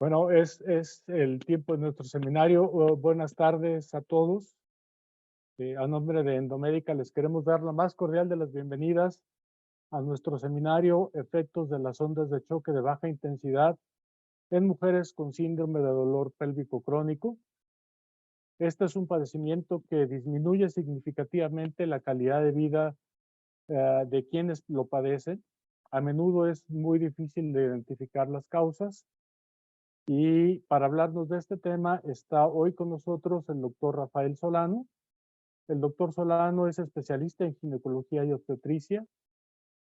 Bueno, es el tiempo de nuestro seminario. Buenas tardes a todos. A nombre de Endomédica les queremos dar la más cordial de las bienvenidas a nuestro seminario Efectos de las ondas de choque de baja intensidad en mujeres con síndrome de dolor pélvico crónico. Este es un padecimiento que disminuye significativamente la calidad de vida de quienes lo padecen. A menudo es muy difícil de identificar las causas. Y para hablarnos de este tema está hoy con nosotros el doctor Rafael Solano. El doctor Solano es especialista en ginecología y obstetricia,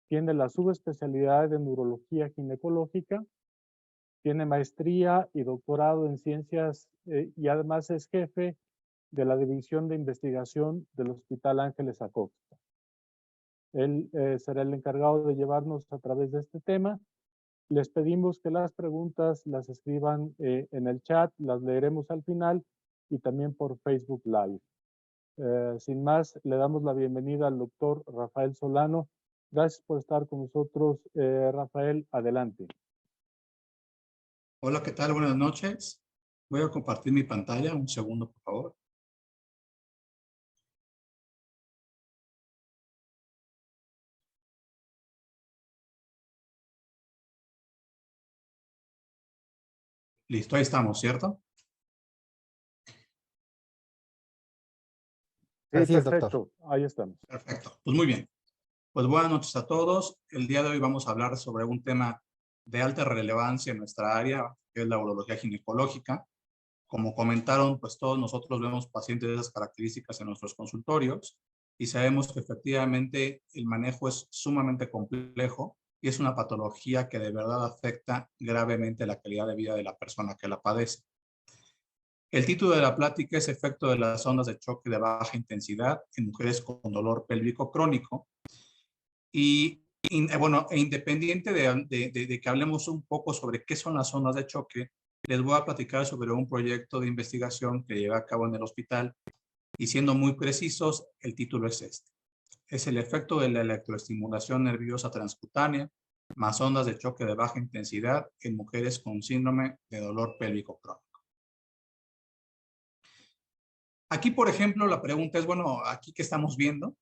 tiene la subespecialidad de neurología ginecológica, tiene maestría y doctorado en ciencias y además es jefe de la División de Investigación del Hospital Ángeles Acosta. Él será el encargado de llevarnos a través de este tema. Les pedimos que las preguntas las escriban en el chat, las leeremos al final y también por Facebook Live. Sin más, le damos la bienvenida al doctor Rafael Solano. Gracias por estar con nosotros, Rafael. Adelante. Hola, ¿qué tal? Buenas noches. Voy a compartir mi pantalla. Un segundo, por favor. Listo, ahí estamos, ¿cierto? Sí, Así es, perfecto. doctor. Ahí estamos. Perfecto. Pues muy bien. Pues buenas noches a todos. El día de hoy vamos a hablar sobre un tema de alta relevancia en nuestra área, que es la urología ginecológica. Como comentaron, pues todos nosotros vemos pacientes de esas características en nuestros consultorios y sabemos que efectivamente el manejo es sumamente complejo y es una patología que de verdad afecta gravemente la calidad de vida de la persona que la padece. El título de la plática es Efecto de las ondas de choque de baja intensidad en mujeres con dolor pélvico crónico. Y bueno, independiente de que hablemos un poco sobre qué son las ondas de choque, les voy a platicar sobre un proyecto de investigación que llevé a cabo en el hospital y siendo muy precisos, el título es este. Es el efecto de la electroestimulación nerviosa transcutánea más ondas de choque de baja intensidad en mujeres con síndrome de dolor pélvico crónico. Aquí, por ejemplo, la pregunta es, bueno, aquí ¿qué estamos viendo?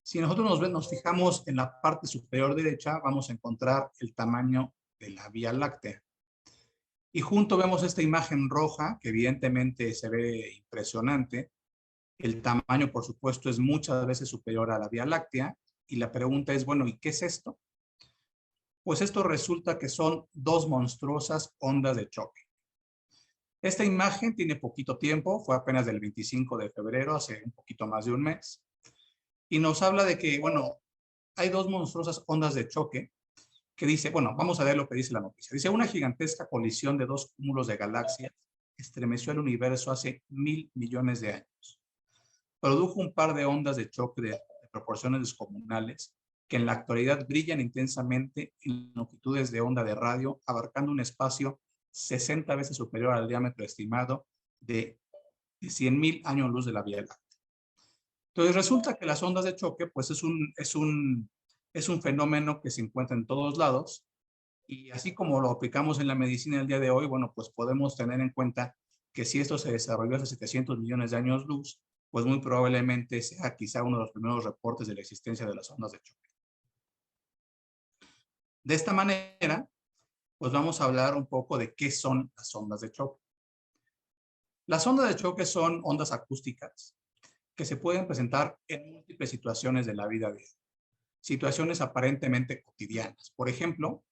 Si nosotros nos fijamos en la parte superior derecha, vamos a encontrar el tamaño de la Vía Láctea. Y junto vemos esta imagen roja, que evidentemente se ve impresionante. El tamaño, por supuesto, es muchas veces superior a la Vía Láctea. Y la pregunta es, bueno, ¿y qué es esto? Pues esto resulta que son dos monstruosas ondas de choque. Esta imagen tiene poquito tiempo, fue apenas del 25 de febrero, hace un poquito más de un mes. Y nos habla de que, bueno, hay dos monstruosas ondas de choque que dice, bueno, vamos a ver lo que dice la noticia. Dice, una gigantesca colisión de dos cúmulos de galaxias estremeció el universo hace 1.000 millones de años. Produjo un par de ondas de choque de proporciones descomunales que en la actualidad brillan intensamente en longitudes de onda de radio, abarcando un espacio 60 veces superior al diámetro estimado de 100.000 años luz de la Vía Láctea. Entonces resulta que las ondas de choque pues es un fenómeno que se encuentra en todos lados y así como lo aplicamos en la medicina el día de hoy, bueno, pues podemos tener en cuenta que si esto se desarrolló hace 700 millones de años luz, pues muy probablemente sea quizá uno de los primeros reportes de la existencia de las ondas de choque. De esta manera, pues vamos a hablar un poco de qué son las ondas de choque. Las ondas de choque son ondas acústicas que se pueden presentar en múltiples situaciones de la vida diaria. Situaciones aparentemente cotidianas. Por ejemplo,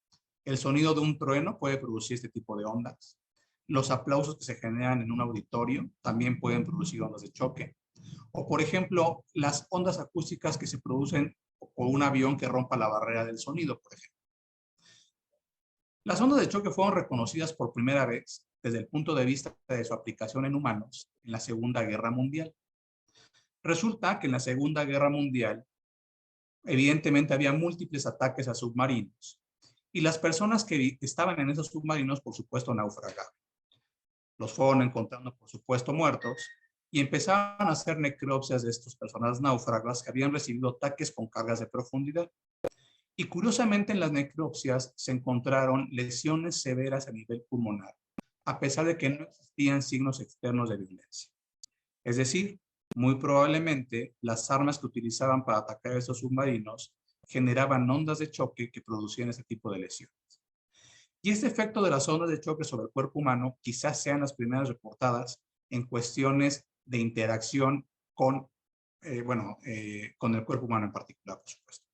el sonido de un trueno puede producir este tipo de ondas. Los aplausos que se generan en un auditorio también pueden producir ondas de choque. O, por ejemplo, las ondas acústicas que se producen por un avión que rompa la barrera del sonido, por ejemplo. Las ondas de choque fueron reconocidas por primera vez desde el punto de vista de su aplicación en humanos en la Segunda Guerra Mundial. Resulta que en la Segunda Guerra Mundial, evidentemente había múltiples ataques a submarinos y las personas que estaban en esos submarinos, por supuesto, naufragaban. Los fueron encontrando, por supuesto, muertos y empezaron a hacer necropsias de estas personas náufragas que habían recibido ataques con cargas de profundidad. Y curiosamente en las necropsias se encontraron lesiones severas a nivel pulmonar, a pesar de que no existían signos externos de violencia. Es decir, muy probablemente las armas que utilizaban para atacar a estos submarinos generaban ondas de choque que producían este tipo de lesiones. Y este efecto de las ondas de choque sobre el cuerpo humano quizás sean las primeras reportadas en cuestiones de interacción con, con el cuerpo humano en particular, por supuesto.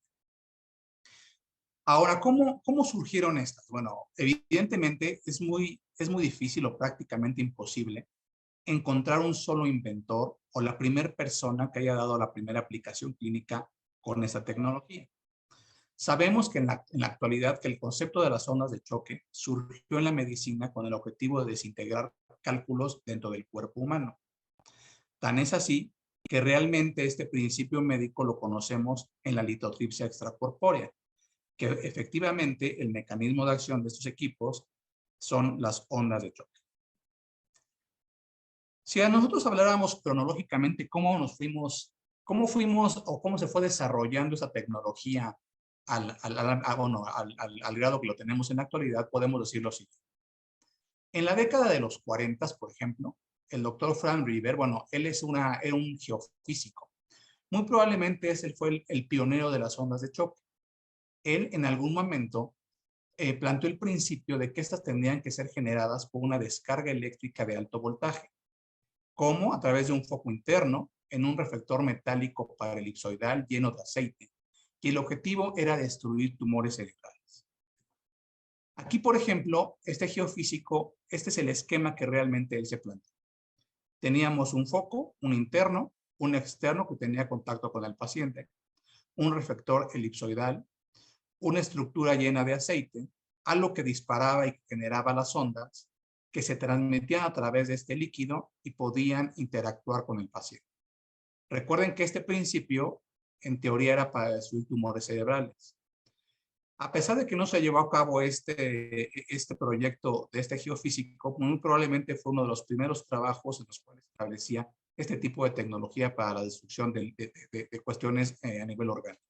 Ahora, ¿cómo surgieron estas? Bueno, evidentemente es muy difícil o prácticamente imposible encontrar un solo inventor o la primera persona que haya dado la primera aplicación clínica con esta tecnología. Sabemos que en la actualidad que el concepto de las ondas de choque surgió en la medicina con el objetivo de desintegrar cálculos dentro del cuerpo humano. Tan es así que realmente este principio médico lo conocemos en la litotripsia extracorpórea, que efectivamente el mecanismo de acción de estos equipos son las ondas de choque. Si a nosotros habláramos cronológicamente cómo fuimos o cómo se fue desarrollando esa tecnología al grado que lo tenemos en la actualidad, podemos decirlo así. En la década de los 40, por ejemplo, el doctor Frank River, él era un geofísico. Muy probablemente él fue el pionero de las ondas de choque. Él en algún momento planteó el principio de que estas tendrían que ser generadas por una descarga eléctrica de alto voltaje, como a través de un foco interno en un reflector metálico paralipsoidal lleno de aceite, y el objetivo era destruir tumores cerebrales. Aquí, por ejemplo, este geofísico, este es el esquema que realmente él se planteó. Teníamos un foco, un interno, un externo que tenía contacto con el paciente, un reflector elipsoidal, una estructura llena de aceite, algo que disparaba y generaba las ondas que se transmitían a través de este líquido y podían interactuar con el paciente. Recuerden que este principio, en teoría, era para destruir tumores cerebrales. A pesar de que no se llevó a cabo este proyecto de este geofísico, muy probablemente fue uno de los primeros trabajos en los cuales establecía este tipo de tecnología para la destrucción de cuestiones a nivel orgánico.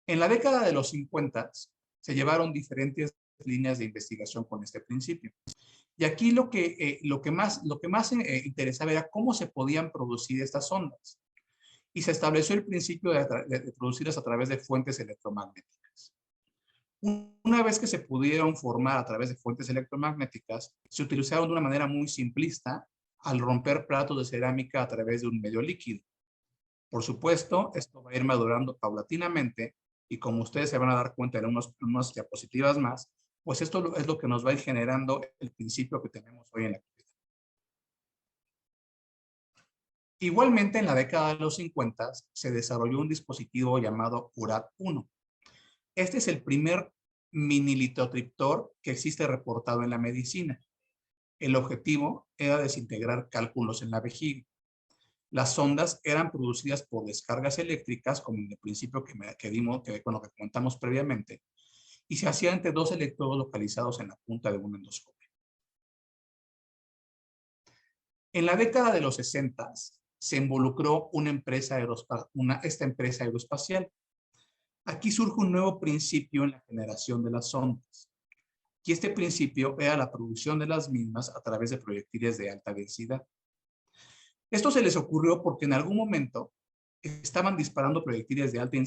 En la década de los 50 se llevaron diferentes líneas de investigación con este principio. Y aquí lo que más interesaba era cómo se podían producir estas ondas. Y se estableció el principio de producirlas a través de fuentes electromagnéticas. Una vez que se pudieron formar a través de fuentes electromagnéticas, se utilizaron de una manera muy simplista al romper platos de cerámica a través de un medio líquido. Por supuesto, esto va a ir madurando paulatinamente y como ustedes se van a dar cuenta en unas diapositivas más, pues esto es lo que nos va a ir generando el principio que tenemos hoy en la actualidad. Igualmente, en la década de los 50 se desarrolló un dispositivo llamado URAT-1. Este es el primer mini litotriptor que existe reportado en la medicina. El objetivo era desintegrar cálculos en la vejiga. Las ondas eran producidas por descargas eléctricas, como en el principio que comentamos previamente, y se hacía entre dos electrodos localizados en la punta de un endoscopio. En la década de los 60 se involucró esta empresa aeroespacial. Aquí surge un nuevo principio en la generación de las ondas. Y este principio era la producción de las mismas a través de proyectiles de alta densidad. Esto se les ocurrió porque en algún momento estaban disparando proyectiles de alta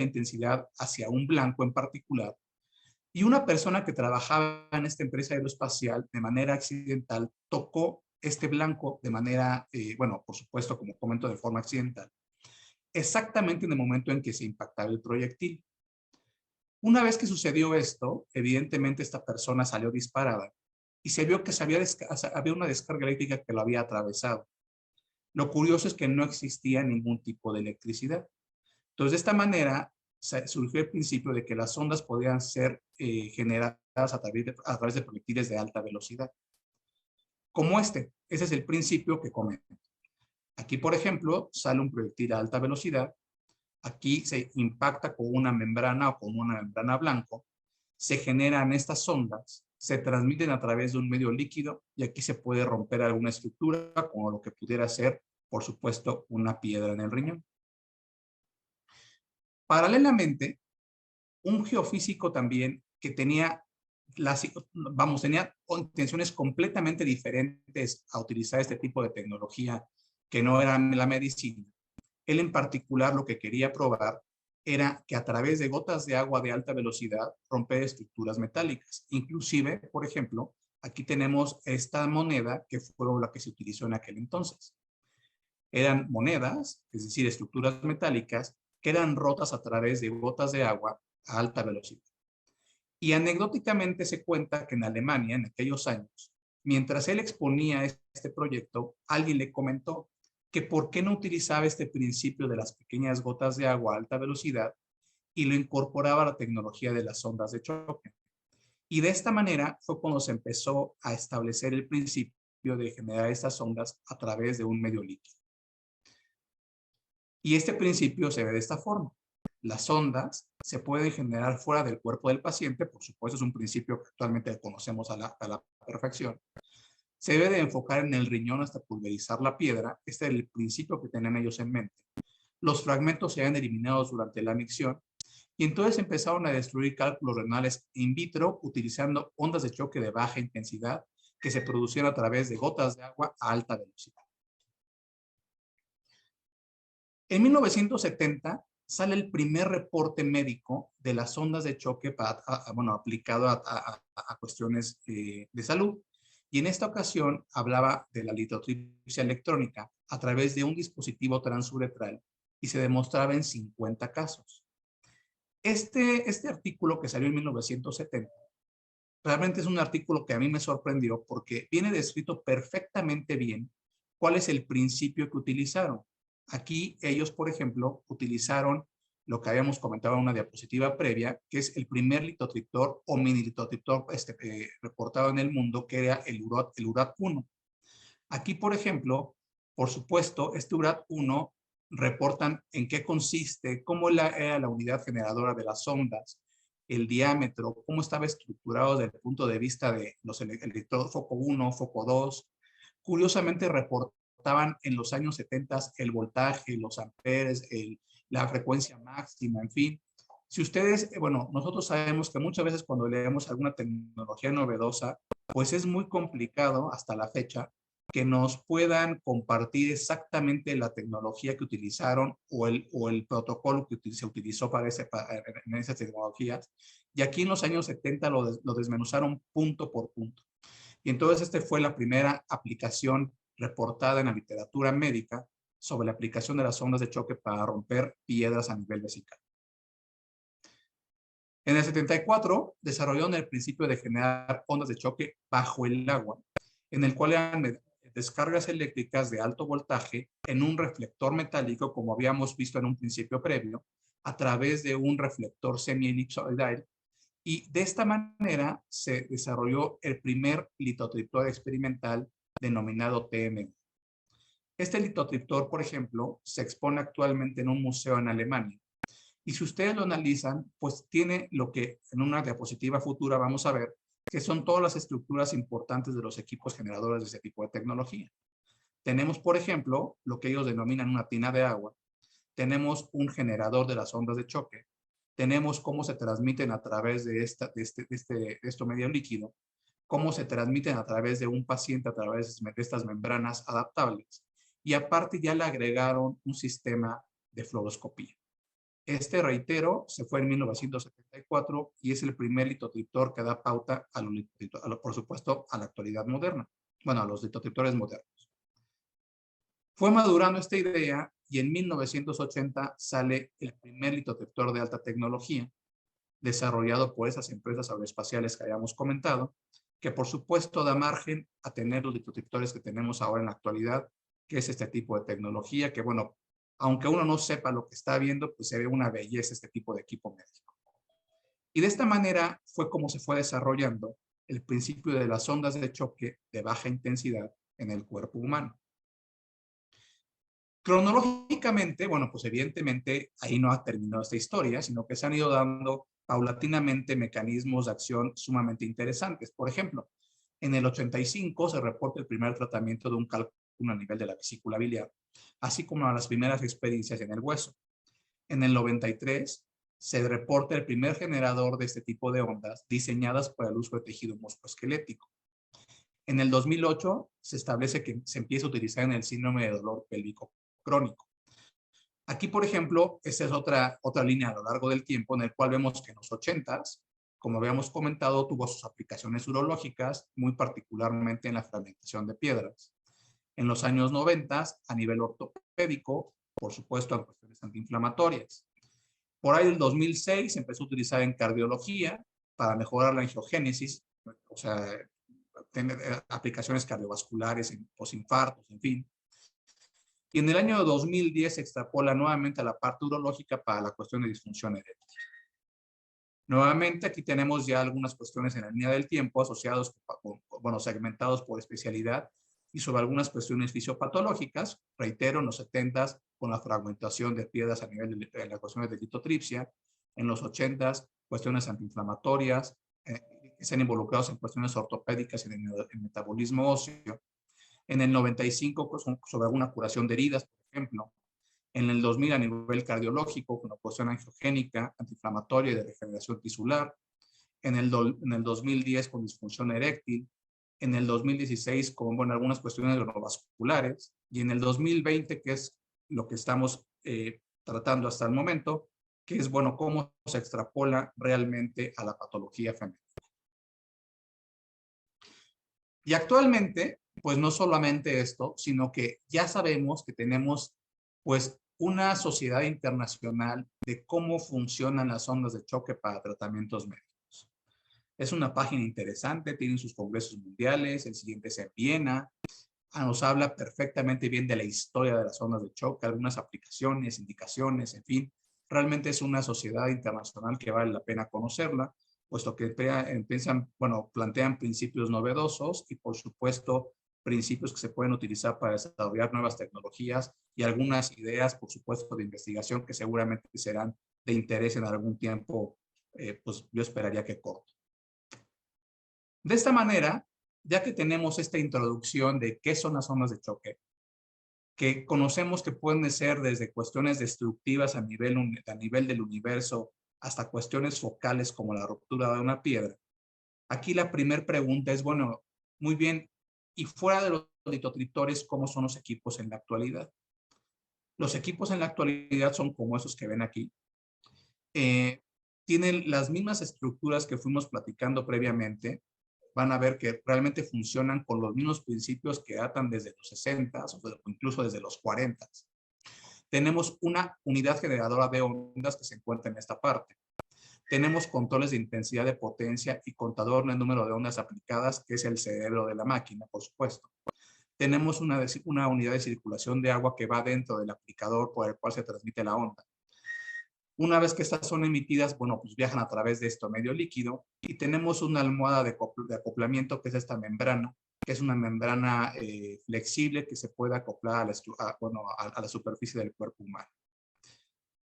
intensidad hacia un blanco en particular, y una persona que trabajaba en esta empresa aeroespacial de manera accidental tocó este blanco de manera, por supuesto, como comento, de forma accidental, exactamente en el momento en que se impactaba el proyectil. Una vez que sucedió esto, evidentemente esta persona salió disparada y se vio que había una descarga eléctrica que lo había atravesado. Lo curioso es que no existía ningún tipo de electricidad. Entonces, de esta manera, surgió el principio de que las ondas podían ser generadas a través de proyectiles de alta velocidad. Como ese es el principio que comento. Aquí, por ejemplo, sale un proyectil a alta velocidad. Aquí se impacta con una membrana o con una membrana blanco. Se generan estas ondas, se transmiten a través de un medio líquido y aquí se puede romper alguna estructura, como lo que pudiera ser, por supuesto, una piedra en el riñón. Paralelamente, un geofísico también que tenía tenía intenciones completamente diferentes a utilizar este tipo de tecnología que no era la medicina. Él en particular lo que quería probar era que a través de gotas de agua de alta velocidad romper estructuras metálicas. Inclusive, por ejemplo, aquí tenemos esta moneda que fue la que se utilizó en aquel entonces. Eran monedas, es decir, estructuras metálicas, que eran rotas a través de gotas de agua a alta velocidad. Y anecdóticamente se cuenta que en Alemania, en aquellos años, mientras él exponía este proyecto, alguien le comentó que por qué no utilizaba este principio de las pequeñas gotas de agua a alta velocidad y lo incorporaba a la tecnología de las ondas de choque. Y de esta manera fue cuando se empezó a establecer el principio de generar estas ondas a través de un medio líquido. Y este principio se ve de esta forma. Las ondas se pueden generar fuera del cuerpo del paciente, por supuesto es un principio que actualmente conocemos a la perfección. Se debe de enfocar en el riñón hasta pulverizar la piedra, este es el principio que tenían ellos en mente. Los fragmentos se han eliminados durante la micción y entonces empezaron a destruir cálculos renales in vitro utilizando ondas de choque de baja intensidad que se producían a través de gotas de agua a alta velocidad. En 1970 sale el primer reporte médico de las ondas de choque aplicado a cuestiones de salud. Y en esta ocasión hablaba de la litotripsia electrónica a través de un dispositivo transuretral y se demostraba en 50 casos. Este artículo que salió en 1970 realmente es un artículo que a mí me sorprendió porque viene descrito perfectamente bien cuál es el principio que utilizaron. Aquí ellos, por ejemplo, utilizaron lo que habíamos comentado en una diapositiva previa, que es el primer litotriptor o mini litotriptor reportado en el mundo, que era el URAT1. Aquí, por ejemplo, por supuesto, este URAT1 reportan en qué consiste, cómo era la unidad generadora de las ondas, el diámetro, cómo estaba estructurado desde el punto de vista de el electrodo foco 1, foco 2. Curiosamente reportaban en los años 70 el voltaje, los amperes, la frecuencia máxima, en fin. Si ustedes, nosotros sabemos que muchas veces cuando leemos alguna tecnología novedosa, pues es muy complicado hasta la fecha que nos puedan compartir exactamente la tecnología que utilizaron o el protocolo que se utilizó en esas tecnologías. Y aquí en los años 70 lo desmenuzaron punto por punto. Y entonces fue la primera aplicación reportada en la literatura médica sobre la aplicación de las ondas de choque para romper piedras a nivel vesical. En el 74 desarrollaron el principio de generar ondas de choque bajo el agua, en el cual eran descargas eléctricas de alto voltaje en un reflector metálico, como habíamos visto en un principio previo, a través de un reflector semi-elipsoidal. Y de esta manera se desarrolló el primer litotriptor experimental denominado TM. Este litotriptor, por ejemplo, se expone actualmente en un museo en Alemania. Y si ustedes lo analizan, pues tiene lo que en una diapositiva futura vamos a ver, que son todas las estructuras importantes de los equipos generadores de ese tipo de tecnología. Tenemos, por ejemplo, lo que ellos denominan una tina de agua. Tenemos un generador de las ondas de choque. Tenemos cómo se transmiten a través de esto medio líquido, cómo se transmiten a través de un paciente a través de estas membranas adaptables. Y aparte ya le agregaron un sistema de fluoroscopía. Reitero, se fue en 1974 y es el primer litotriptor que da pauta por supuesto, a la actualidad moderna. Bueno, a los litotriptores modernos. Fue madurando esta idea y en 1980 sale el primer litotriptor de alta tecnología, desarrollado por esas empresas aeroespaciales que habíamos comentado, que por supuesto da margen a tener los litotriptores que tenemos ahora en la actualidad, que es este tipo de tecnología que, bueno, aunque uno no sepa lo que está viendo, pues se ve una belleza este tipo de equipo médico. Y de esta manera fue como se fue desarrollando el principio de las ondas de choque de baja intensidad en el cuerpo humano. Cronológicamente, bueno, pues evidentemente ahí no ha terminado esta historia, sino que se han ido dando paulatinamente mecanismos de acción sumamente interesantes. Por ejemplo, en el 85 se reporta el primer tratamiento de un cálculo a nivel de la vesícula biliar, así como las primeras experiencias en el hueso. En el 93 se reporta el primer generador de este tipo de ondas diseñadas para el uso de tejido musculoesquelético. En el 2008 se establece que se empieza a utilizar en el síndrome de dolor pélvico crónico. Aquí, por ejemplo, esta es otra línea a lo largo del tiempo en el cual vemos que en los 80s, como habíamos comentado, tuvo sus aplicaciones urológicas, muy particularmente en la fragmentación de piedras. En los años 90, a nivel ortopédico, por supuesto, en cuestiones antiinflamatorias. Por ahí del 2006 se empezó a utilizar en cardiología para mejorar la angiogénesis, o sea, tener aplicaciones cardiovasculares, en posinfartos, en fin. Y en el año 2010 se extrapola nuevamente a la parte urológica para la cuestión de disfunción eréctil. Nuevamente aquí tenemos ya algunas cuestiones en la línea del tiempo asociados, bueno, segmentados por especialidad y sobre algunas cuestiones fisiopatológicas, reitero, en los 70s con la fragmentación de piedras a nivel de la cuestión de litotripsia, en los 80s cuestiones antiinflamatorias, que se han involucrado en cuestiones ortopédicas y en metabolismo óseo, en el 95 sobre alguna curación de heridas, por ejemplo, en el 2000 a nivel cardiológico con la cuestión angiogénica, antiinflamatoria y de regeneración tisular, en el 2010 con disfunción eréctil, en el 2016 con algunas cuestiones neurovasculares y en el 2020, que es lo que estamos tratando hasta el momento, que es, bueno, cómo se extrapola realmente a la patología femenina. Y actualmente, pues no solamente esto, sino que ya sabemos que tenemos, pues, una sociedad internacional de cómo funcionan las ondas de choque para tratamientos médicos. Es una página interesante, tienen sus congresos mundiales, el siguiente es en Viena, nos habla perfectamente bien de la historia de las ondas de choque, algunas aplicaciones, indicaciones, en fin. Realmente es una sociedad internacional que vale la pena conocerla, puesto que plantean principios novedosos y, por supuesto, principios que se pueden utilizar para desarrollar nuevas tecnologías y algunas ideas, por supuesto, de investigación que seguramente serán de interés en algún tiempo, pues yo esperaría que corto. De esta manera, ya que tenemos esta introducción de qué son las ondas de choque, que conocemos que pueden ser desde cuestiones destructivas a nivel del universo hasta cuestiones focales como la ruptura de una piedra, aquí la primera pregunta es, bueno, muy bien, y fuera de los litotriptores, ¿cómo son los equipos en la actualidad? Los equipos en la actualidad son como esos que ven aquí. Tienen las mismas estructuras que fuimos platicando previamente. Van a ver que realmente funcionan con los mismos principios que datan desde los 60 o incluso desde los 40. Tenemos una unidad generadora de ondas que se encuentra en esta parte. Tenemos controles de intensidad de potencia y contador del número de ondas aplicadas, que es el cerebro de la máquina, por supuesto. Tenemos una unidad de circulación de agua que va dentro del aplicador por el cual se transmite la onda. Una vez que estas son emitidas, bueno, pues viajan a través de esto medio líquido y tenemos una almohada de acoplamiento que es esta membrana, que es una membrana flexible que se puede acoplar a la superficie del cuerpo humano.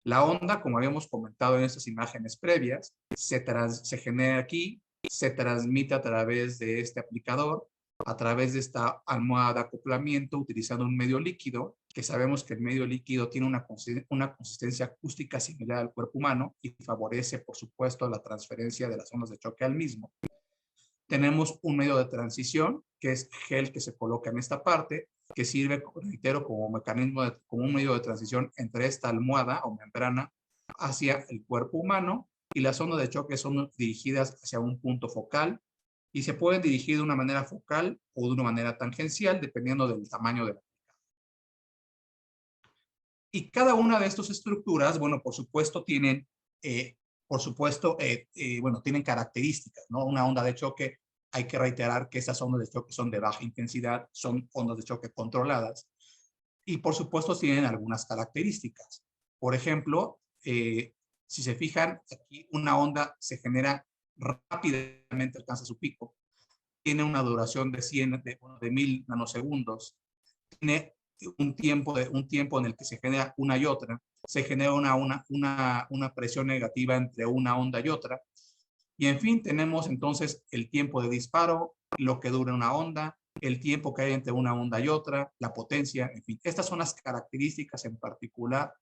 La onda, como habíamos comentado en estas imágenes previas, se genera aquí, se transmite a través de este aplicador, a través de esta almohada de acoplamiento, utilizando un medio líquido, que sabemos que el medio líquido tiene una consistencia acústica similar al cuerpo humano y favorece, por supuesto, la transferencia de las ondas de choque al mismo. Tenemos un medio de transición, que es gel que se coloca en esta parte, que sirve, reitero, como mecanismo, como un medio de transición entre esta almohada o membrana hacia el cuerpo humano, y las ondas de choque son dirigidas hacia un punto focal y se pueden dirigir de una manera focal o de una manera tangencial, dependiendo del tamaño de la aplicador. Y cada una de estas estructuras, bueno, por supuesto, tienen tienen características, ¿no? Una onda de choque, hay que reiterar que esas ondas de choque son de baja intensidad, son ondas de choque controladas y por supuesto tienen algunas características. Por ejemplo, si se fijan, aquí una onda se genera rápidamente, alcanza su pico, tiene una duración de 1000 nanosegundos, tiene un tiempo en el que se genera una y otra, se genera una presión negativa entre una onda y otra, y en fin, tenemos entonces el tiempo de disparo, lo que dura una onda, el tiempo que hay entre una onda y otra, la potencia, en fin. Estas son las características en particular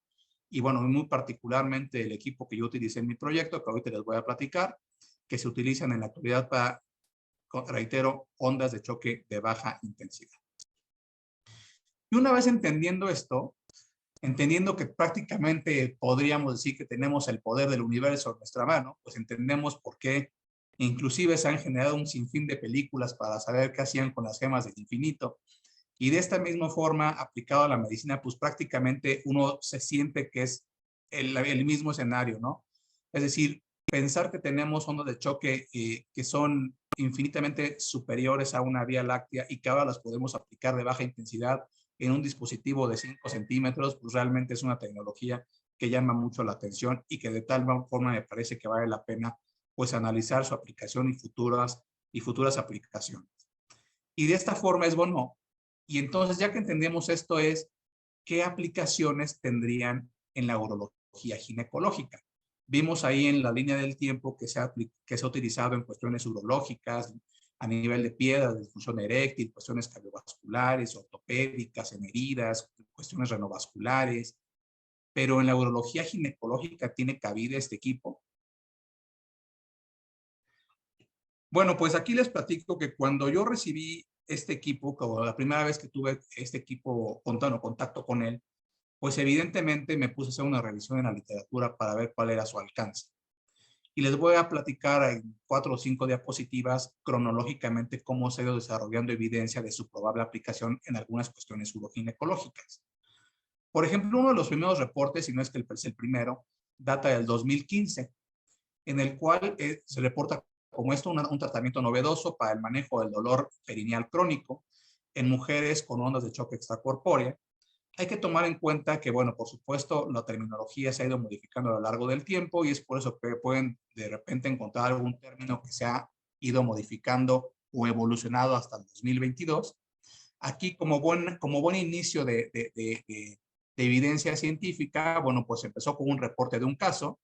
y bueno, muy particularmente el equipo que yo utilicé en mi proyecto, que ahorita les voy a platicar, que se utilizan en la actualidad para, reitero, ondas de choque de baja intensidad. Y una vez entendiendo esto, entendiendo que prácticamente podríamos decir que tenemos el poder del universo en nuestra mano, pues entendemos por qué inclusive se han generado un sinfín de películas para saber qué hacían con las gemas del infinito. Y de esta misma forma, aplicado a la medicina, pues prácticamente uno se siente que es el mismo escenario, ¿no? Es decir, pensar que tenemos ondas de choque que son infinitamente superiores a una vía láctea y que ahora las podemos aplicar de baja intensidad en un dispositivo de 5 centímetros, pues realmente es una tecnología que llama mucho la atención y que de tal forma me parece que vale la pena pues analizar su aplicación y futuras aplicaciones. Y de esta forma es bueno. Y entonces ya que entendemos esto es, ¿qué aplicaciones tendrían en la urología ginecológica? Vimos ahí en la línea del tiempo que se ha utilizado en cuestiones urológicas, a nivel de piedras, de disfunción eréctil, cuestiones cardiovasculares, ortopédicas, en heridas, cuestiones renovasculares, pero en la urología ginecológica tiene cabida este equipo. Bueno, pues aquí les platico que cuando yo recibí este equipo, como la primera vez que tuve este equipo, contacto con él, pues evidentemente me puse a hacer una revisión en la literatura para ver cuál era su alcance. Y les voy a platicar en 4 o 5 diapositivas cronológicamente cómo se ha ido desarrollando evidencia de su probable aplicación en algunas cuestiones uroginecológicas. Por ejemplo, uno de los primeros reportes, si no es que es el primero, data del 2015, en el cual se reporta como esto un tratamiento novedoso para el manejo del dolor perineal crónico en mujeres con ondas de choque extracorpórea. Hay que tomar en cuenta que, bueno, por supuesto, la terminología se ha ido modificando a lo largo del tiempo y es por eso que pueden de repente encontrar algún término que se ha ido modificando o evolucionado hasta el 2022. Aquí, como buen inicio de evidencia científica, bueno, pues empezó con un reporte de un caso.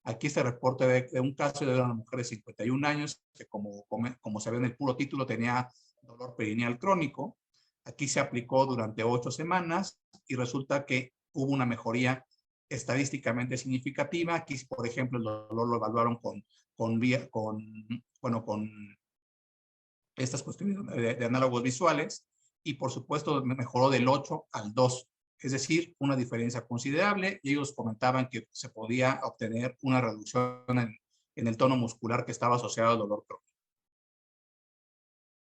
Aquí este reporte de un caso de una mujer de 51 años que como se ve en el puro título tenía dolor perineal crónico. Aquí se aplicó durante 8 semanas y resulta que hubo una mejoría estadísticamente significativa. Aquí, por ejemplo, el dolor lo evaluaron con estas cuestiones de análogos visuales y, por supuesto, mejoró del 8 al 2. Es decir, una diferencia considerable, y ellos comentaban que se podía obtener una reducción en el tono muscular que estaba asociado al dolor crónico.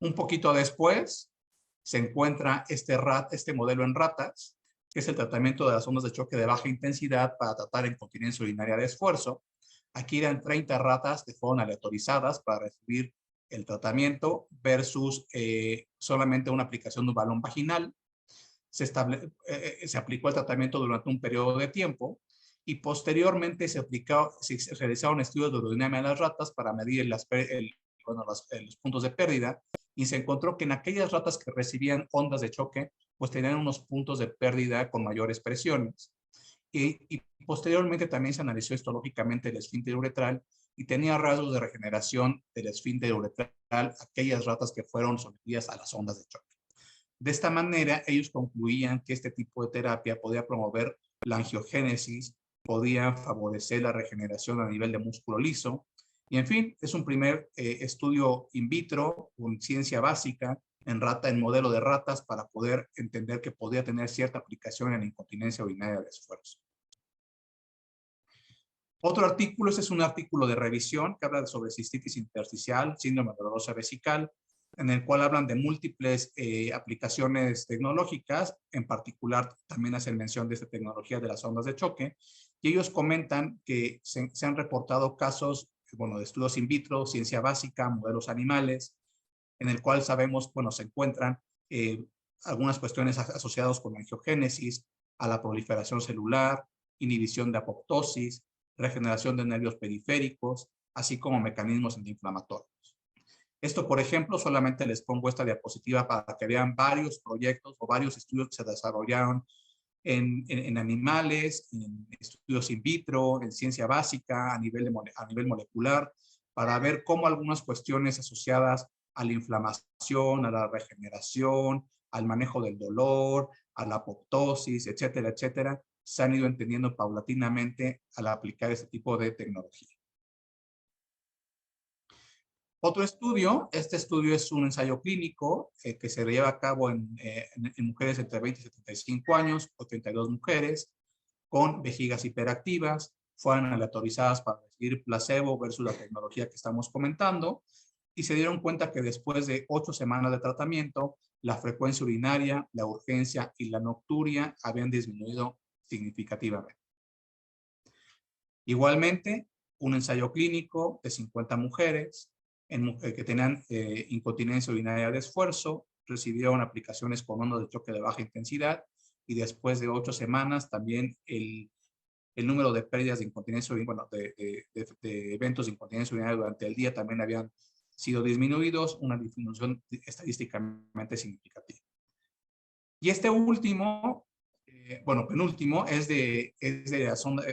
Un poquito después se encuentra este modelo en ratas, que es el tratamiento de las ondas de choque de baja intensidad para tratar incontinencia urinaria de esfuerzo. Aquí eran 30 ratas que fueron aleatorizadas para recibir el tratamiento versus solamente una aplicación de un balón vaginal. Se aplicó el tratamiento durante un periodo de tiempo y posteriormente se realizaron estudios de aerodinámica en las ratas para medir los puntos de pérdida y se encontró que en aquellas ratas que recibían ondas de choque, pues tenían unos puntos de pérdida con mayores presiones. Y posteriormente también se analizó histológicamente el esfínter uretral y tenía rasgos de regeneración del esfínter uretral aquellas ratas que fueron sometidas a las ondas de choque. De esta manera, ellos concluían que este tipo de terapia podía promover la angiogénesis, podía favorecer la regeneración a nivel de músculo liso, y en fin, es un primer estudio in vitro con ciencia básica en modelo de ratas para poder entender que podía tener cierta aplicación en la incontinencia urinaria de esfuerzo. Otro artículo, este es un artículo de revisión que habla sobre cistitis intersticial, síndrome dolorosa vesical, en el cual hablan de múltiples aplicaciones tecnológicas, en particular también hacen mención de esta tecnología de las ondas de choque, y ellos comentan que se han reportado casos, bueno, de estudios in vitro, ciencia básica, modelos animales, en el cual sabemos, bueno, se encuentran algunas cuestiones asociadas con la angiogénesis, a la proliferación celular, inhibición de apoptosis, regeneración de nervios periféricos, así como mecanismos antiinflamatorios. Esto, por ejemplo, solamente les pongo esta diapositiva para que vean varios proyectos o varios estudios que se desarrollaron en animales, en estudios in vitro, en ciencia básica, a nivel molecular, para ver cómo algunas cuestiones asociadas a la inflamación, a la regeneración, al manejo del dolor, a la apoptosis, etcétera, etcétera, se han ido entendiendo paulatinamente al aplicar este tipo de tecnología. Otro estudio, este estudio es un ensayo clínico que se lleva a cabo en mujeres entre 20 y 75 años, 82 mujeres con vejigas hiperactivas, fueron aleatorizadas para recibir placebo versus la tecnología que estamos comentando, y se dieron cuenta que después de 8 semanas de tratamiento, la frecuencia urinaria, la urgencia y la nocturia habían disminuido significativamente. Igualmente, un ensayo clínico de 50 mujeres que tenían incontinencia urinaria de esfuerzo, recibieron aplicaciones con ondas de choque de baja intensidad, y después de 8 semanas también el número de pérdidas de incontinencia urinaria, de eventos de incontinencia urinaria durante el día también habían sido disminuidos, una disminución estadísticamente significativa. Y este último, penúltimo,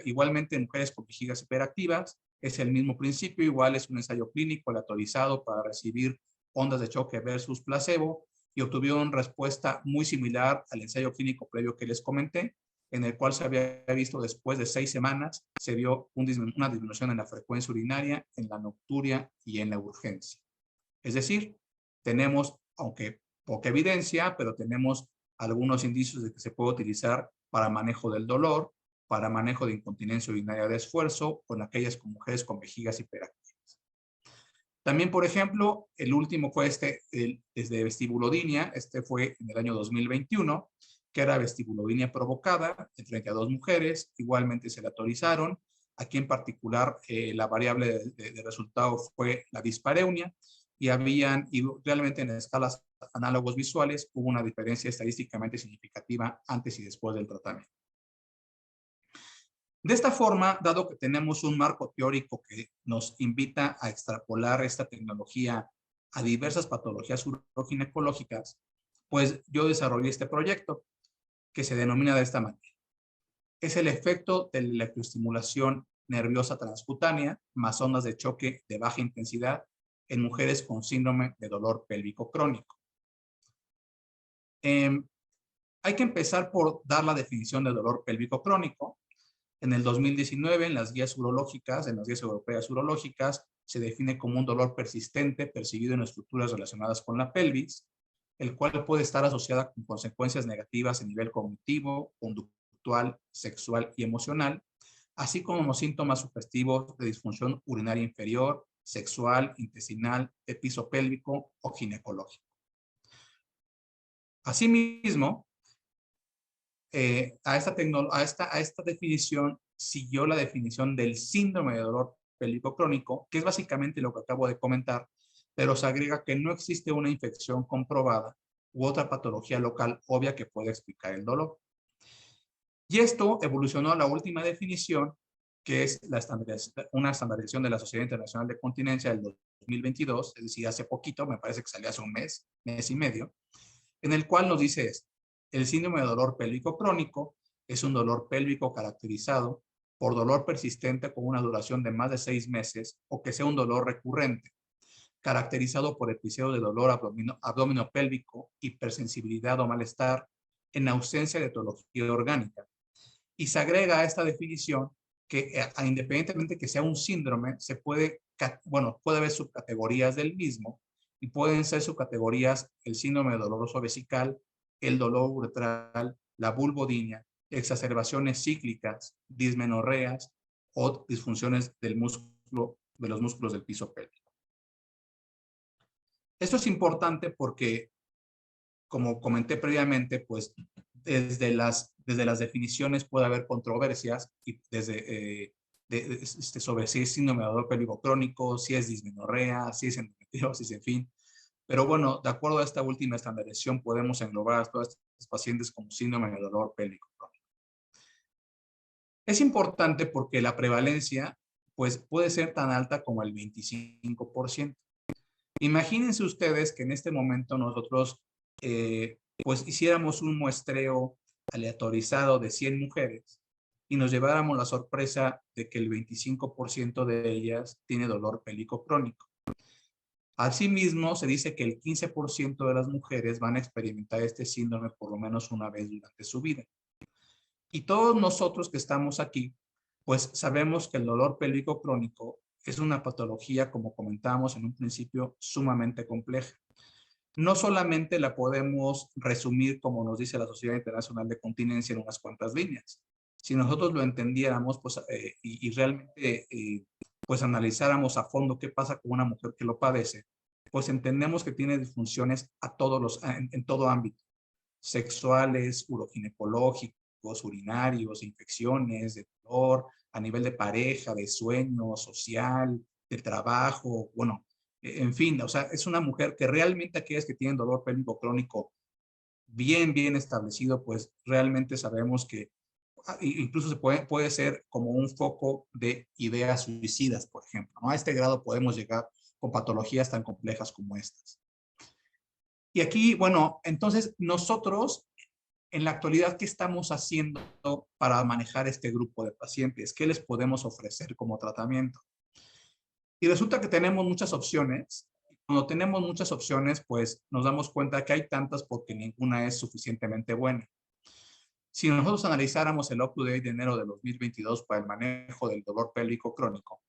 igualmente en mujeres con vejigas hiperactivas. Es el mismo principio, igual es un ensayo clínico aleatorizado para recibir ondas de choque versus placebo, y obtuvieron respuesta muy similar al ensayo clínico previo que les comenté, en el cual se había visto después de 6 semanas, se vio una disminución en la frecuencia urinaria, en la nocturia y en la urgencia. Es decir, tenemos, aunque poca evidencia, pero tenemos algunos indicios de que se puede utilizar para manejo del dolor, para manejo de incontinencia urinaria de esfuerzo, con aquellas mujeres con vejigas hiperactivas. También, por ejemplo, el último fue desde vestibulodinia, este fue en el año 2021, que era vestibulodinia provocada en 32 mujeres, igualmente se aleatorizaron. Aquí en particular la variable de resultado fue la dispareunia, y realmente en escalas análogos visuales hubo una diferencia estadísticamente significativa antes y después del tratamiento. De esta forma, dado que tenemos un marco teórico que nos invita a extrapolar esta tecnología a diversas patologías uroginecológicas, pues yo desarrollé este proyecto que se denomina de esta manera. Es el efecto de la electroestimulación nerviosa transcutánea más ondas de choque de baja intensidad en mujeres con síndrome de dolor pélvico crónico. Hay que empezar por dar la definición de dolor pélvico crónico. En el 2019, en las guías urológicas, en las guías europeas urológicas, se define como un dolor persistente percibido en estructuras relacionadas con la pelvis, el cual puede estar asociada con consecuencias negativas a nivel cognitivo, conductual, sexual y emocional, así como síntomas sugestivos de disfunción urinaria inferior, sexual, intestinal, de piso pélvico o ginecológico. Asimismo, a esta definición siguió la definición del síndrome de dolor pélvico crónico, que es básicamente lo que acabo de comentar, pero se agrega que no existe una infección comprobada u otra patología local obvia que pueda explicar el dolor. Y esto evolucionó a la última definición, que es una estandarización de la Sociedad Internacional de Continencia del 2022, es decir, hace poquito, me parece que salió hace un mes y medio, en el cual nos dice esto: el síndrome de dolor pélvico crónico es un dolor pélvico caracterizado por dolor persistente con una duración de más de 6 meses o que sea un dolor recurrente, caracterizado por episodios de dolor abdominopélvico pélvico, hipersensibilidad o malestar, en ausencia de etiología orgánica. Y se agrega a esta definición que independientemente que sea un síndrome, puede haber subcategorías del mismo, y pueden ser subcategorías el síndrome doloroso vesical, el dolor uretral, la vulvodinia, exacerbaciones cíclicas, dismenorreas o disfunciones de los músculos del piso pélvico. Esto es importante porque, como comenté previamente, pues desde las definiciones puede haber controversias, y sobre si es síndrome de dolor pélvico crónico, si es dismenorrea, si es endometriosis, en fin. Pero bueno, de acuerdo a esta última estandarización, podemos englobar a todos estos pacientes como síndrome de dolor pélvico crónico. Es importante porque la prevalencia pues, puede ser tan alta como el 25%. Imagínense ustedes que en este momento nosotros pues hiciéramos un muestreo aleatorizado de 100 mujeres y nos lleváramos la sorpresa de que el 25% de ellas tiene dolor pélvico crónico. Asimismo, se dice que el 15% de las mujeres van a experimentar este síndrome por lo menos una vez durante su vida. Y todos nosotros que estamos aquí, pues sabemos que el dolor pélvico crónico es una patología, como comentábamos en un principio, sumamente compleja. No solamente la podemos resumir, como nos dice la Sociedad Internacional de Continencia, en unas cuantas líneas. Si nosotros lo entendiéramos pues, y realmente pues analizáramos a fondo qué pasa con una mujer que lo padece, pues entendemos que tiene disfunciones en todo ámbito: sexuales, uroginecológicos, urinarios, infecciones, de dolor, a nivel de pareja, de sueño, social, de trabajo, bueno, en fin, o sea, es una mujer que realmente aquellas que tienen dolor pélvico crónico bien establecido, pues realmente sabemos que incluso puede ser como un foco de ideas suicidas, por ejemplo, ¿no? A este grado podemos llegar con patologías tan complejas como estas. Y aquí, bueno, entonces nosotros en la actualidad, ¿qué estamos haciendo para manejar este grupo de pacientes? ¿Qué les podemos ofrecer como tratamiento? Y resulta que tenemos muchas opciones. Cuando tenemos muchas opciones, pues nos damos cuenta que hay tantas porque ninguna es suficientemente buena. Si nosotros analizáramos el up-to-date de enero de 2022 para el manejo del dolor pélvico crónico,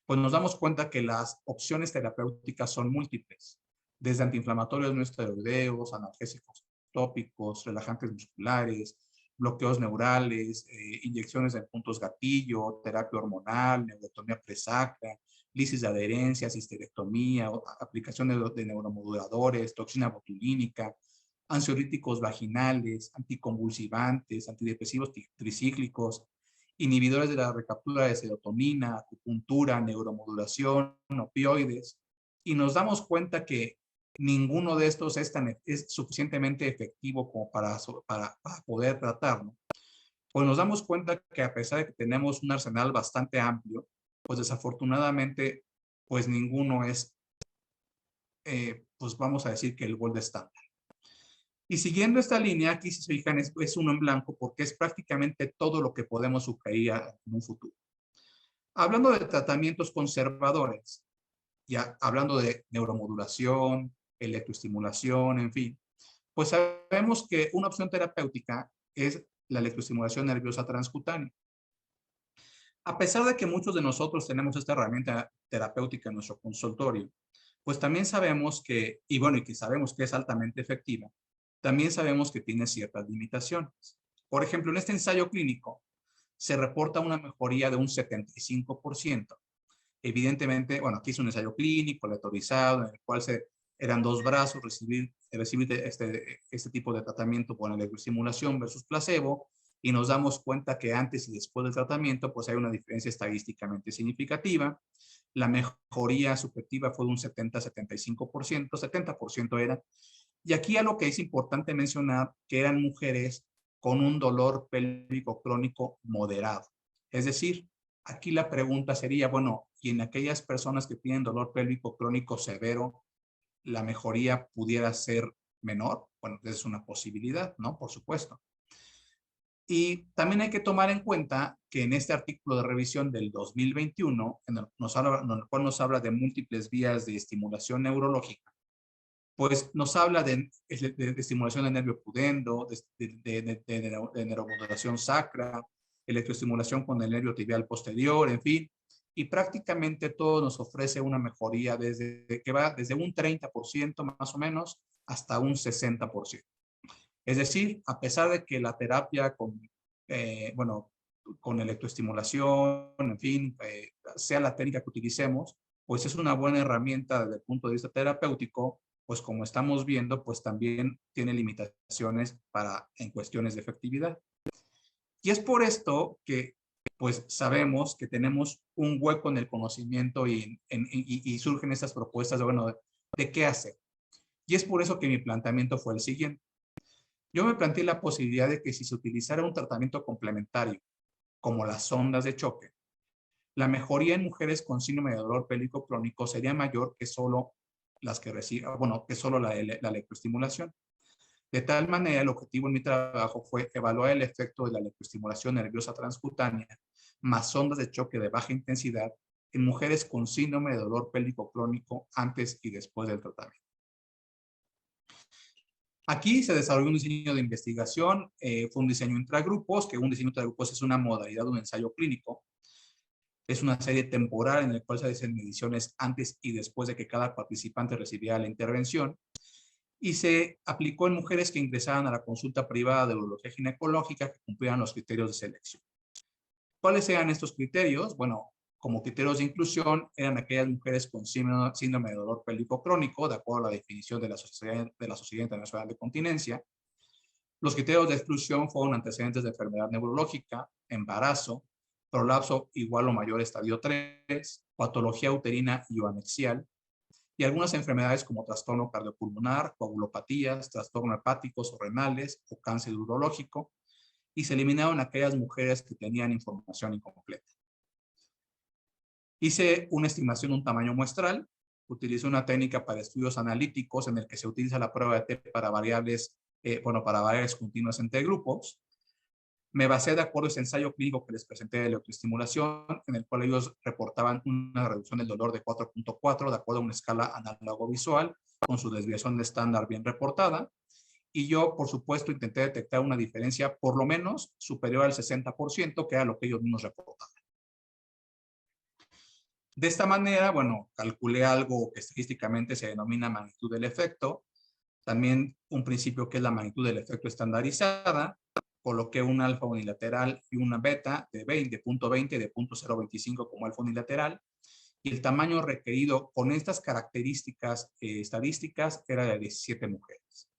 pues nos damos cuenta que las opciones terapéuticas son múltiples, desde antiinflamatorios no esteroideos, analgésicos tópicos, relajantes musculares, bloqueos neurales, inyecciones en puntos gatillo, terapia hormonal, neurotomía presacra, lisis de adherencias, histerectomía, aplicación de neuromoduladores, toxina botulínica, ansiolíticos vaginales, anticonvulsivantes, antidepresivos tricíclicos, inhibidores de la recaptura de serotonina, acupuntura, neuromodulación, opioides, y nos damos cuenta que ninguno de estos es suficientemente efectivo como para poder tratarlo. Pues nos damos cuenta que a pesar de que tenemos un arsenal bastante amplio, pues desafortunadamente, pues ninguno es, pues vamos a decir que el gold estándar. Y siguiendo esta línea, aquí si se fijan es uno en blanco porque es prácticamente todo lo que podemos sugerir en un futuro. Hablando de tratamientos conservadores, ya hablando de neuromodulación, electroestimulación, en fin, pues sabemos que una opción terapéutica es la electroestimulación nerviosa transcutánea. A pesar de que muchos de nosotros tenemos esta herramienta terapéutica en nuestro consultorio, pues también sabemos que, y bueno, y que sabemos que es altamente efectiva, también sabemos que tiene ciertas limitaciones. Por ejemplo, en este ensayo clínico se reporta una mejoría de un 75%. Evidentemente, bueno, aquí es un ensayo clínico, aleatorizado, en el cual eran 2 brazos, recibir este tipo de tratamiento con electroestimulación versus placebo, y nos damos cuenta que antes y después del tratamiento, pues hay una diferencia estadísticamente significativa. La mejoría subjetiva fue de un 70-75%, 70% era. Y aquí algo que es importante mencionar, que eran mujeres con un dolor pélvico crónico moderado. Es decir, aquí la pregunta sería, bueno, ¿y en aquellas personas que tienen dolor pélvico crónico severo, la mejoría pudiera ser menor? Bueno, es una posibilidad, ¿no? Por supuesto. Y también hay que tomar en cuenta que en este artículo de revisión del 2021, en el cual nos habla de múltiples vías de estimulación neurológica, pues nos habla de estimulación del nervio pudendo, de neuromodulación sacra, electroestimulación con el nervio tibial posterior, en fin, y prácticamente todo nos ofrece una mejoría que va desde un 30% más o menos hasta un 60%. Es decir, a pesar de que la terapia con electroestimulación, en fin, sea la técnica que utilicemos, pues es una buena herramienta desde el punto de vista terapéutico, pues como estamos viendo, pues también tiene limitaciones en cuestiones de efectividad. Y es por esto que pues sabemos que tenemos un hueco en el conocimiento y surgen estas propuestas de, bueno, de qué hacer. Y es por eso que mi planteamiento fue el siguiente. Yo me planteé la posibilidad de que si se utilizara un tratamiento complementario, como las ondas de choque, la mejoría en mujeres con síndrome de dolor pélvico crónico sería mayor que solo que solo la electroestimulación. De tal manera, el objetivo en mi trabajo fue evaluar el efecto de la electroestimulación nerviosa transcutánea más ondas de choque de baja intensidad en mujeres con síndrome de dolor pélvico crónico antes y después del tratamiento. Aquí se desarrolló un diseño de investigación, fue un diseño intragrupos, que un diseño intragrupos es una modalidad de un ensayo clínico. Es una serie temporal en la cual se hacen mediciones antes y después de que cada participante recibiera la intervención, y se aplicó en mujeres que ingresaban a la consulta privada de urología ginecológica que cumplieran los criterios de selección. ¿Cuáles eran estos criterios? Bueno, como criterios de inclusión eran aquellas mujeres con síndrome de dolor pélvico crónico, de acuerdo a la definición de la Sociedad Internacional de Continencia. Los criterios de exclusión fueron antecedentes de enfermedad neurológica, embarazo, prolapso igual o mayor estadio 3, patología uterina y o anexial, y algunas enfermedades como trastorno cardiopulmonar, coagulopatías, trastornos hepáticos o renales o cáncer urológico, y se eliminaron aquellas mujeres que tenían información incompleta. Hice una estimación de un tamaño muestral, utilicé una técnica para estudios analíticos en el que se utiliza la prueba de T para variables, para variables continuas entre grupos. Me basé de acuerdo a ese ensayo clínico que les presenté de electroestimulación, en el cual ellos reportaban una reducción del dolor de 4.4 de acuerdo a una escala análogo-visual, con su desviación de estándar bien reportada. Y yo, por supuesto, intenté detectar una diferencia por lo menos superior al 60%, que era lo que ellos mismos reportaban. De esta manera, bueno, calculé algo que estadísticamente se denomina magnitud del efecto. También un principio que es la magnitud del efecto estandarizada. Coloqué un alfa unilateral y una beta de 0.20 y de 0.025 como alfa unilateral. Y el tamaño requerido con estas características estadísticas era de 17 mujeres.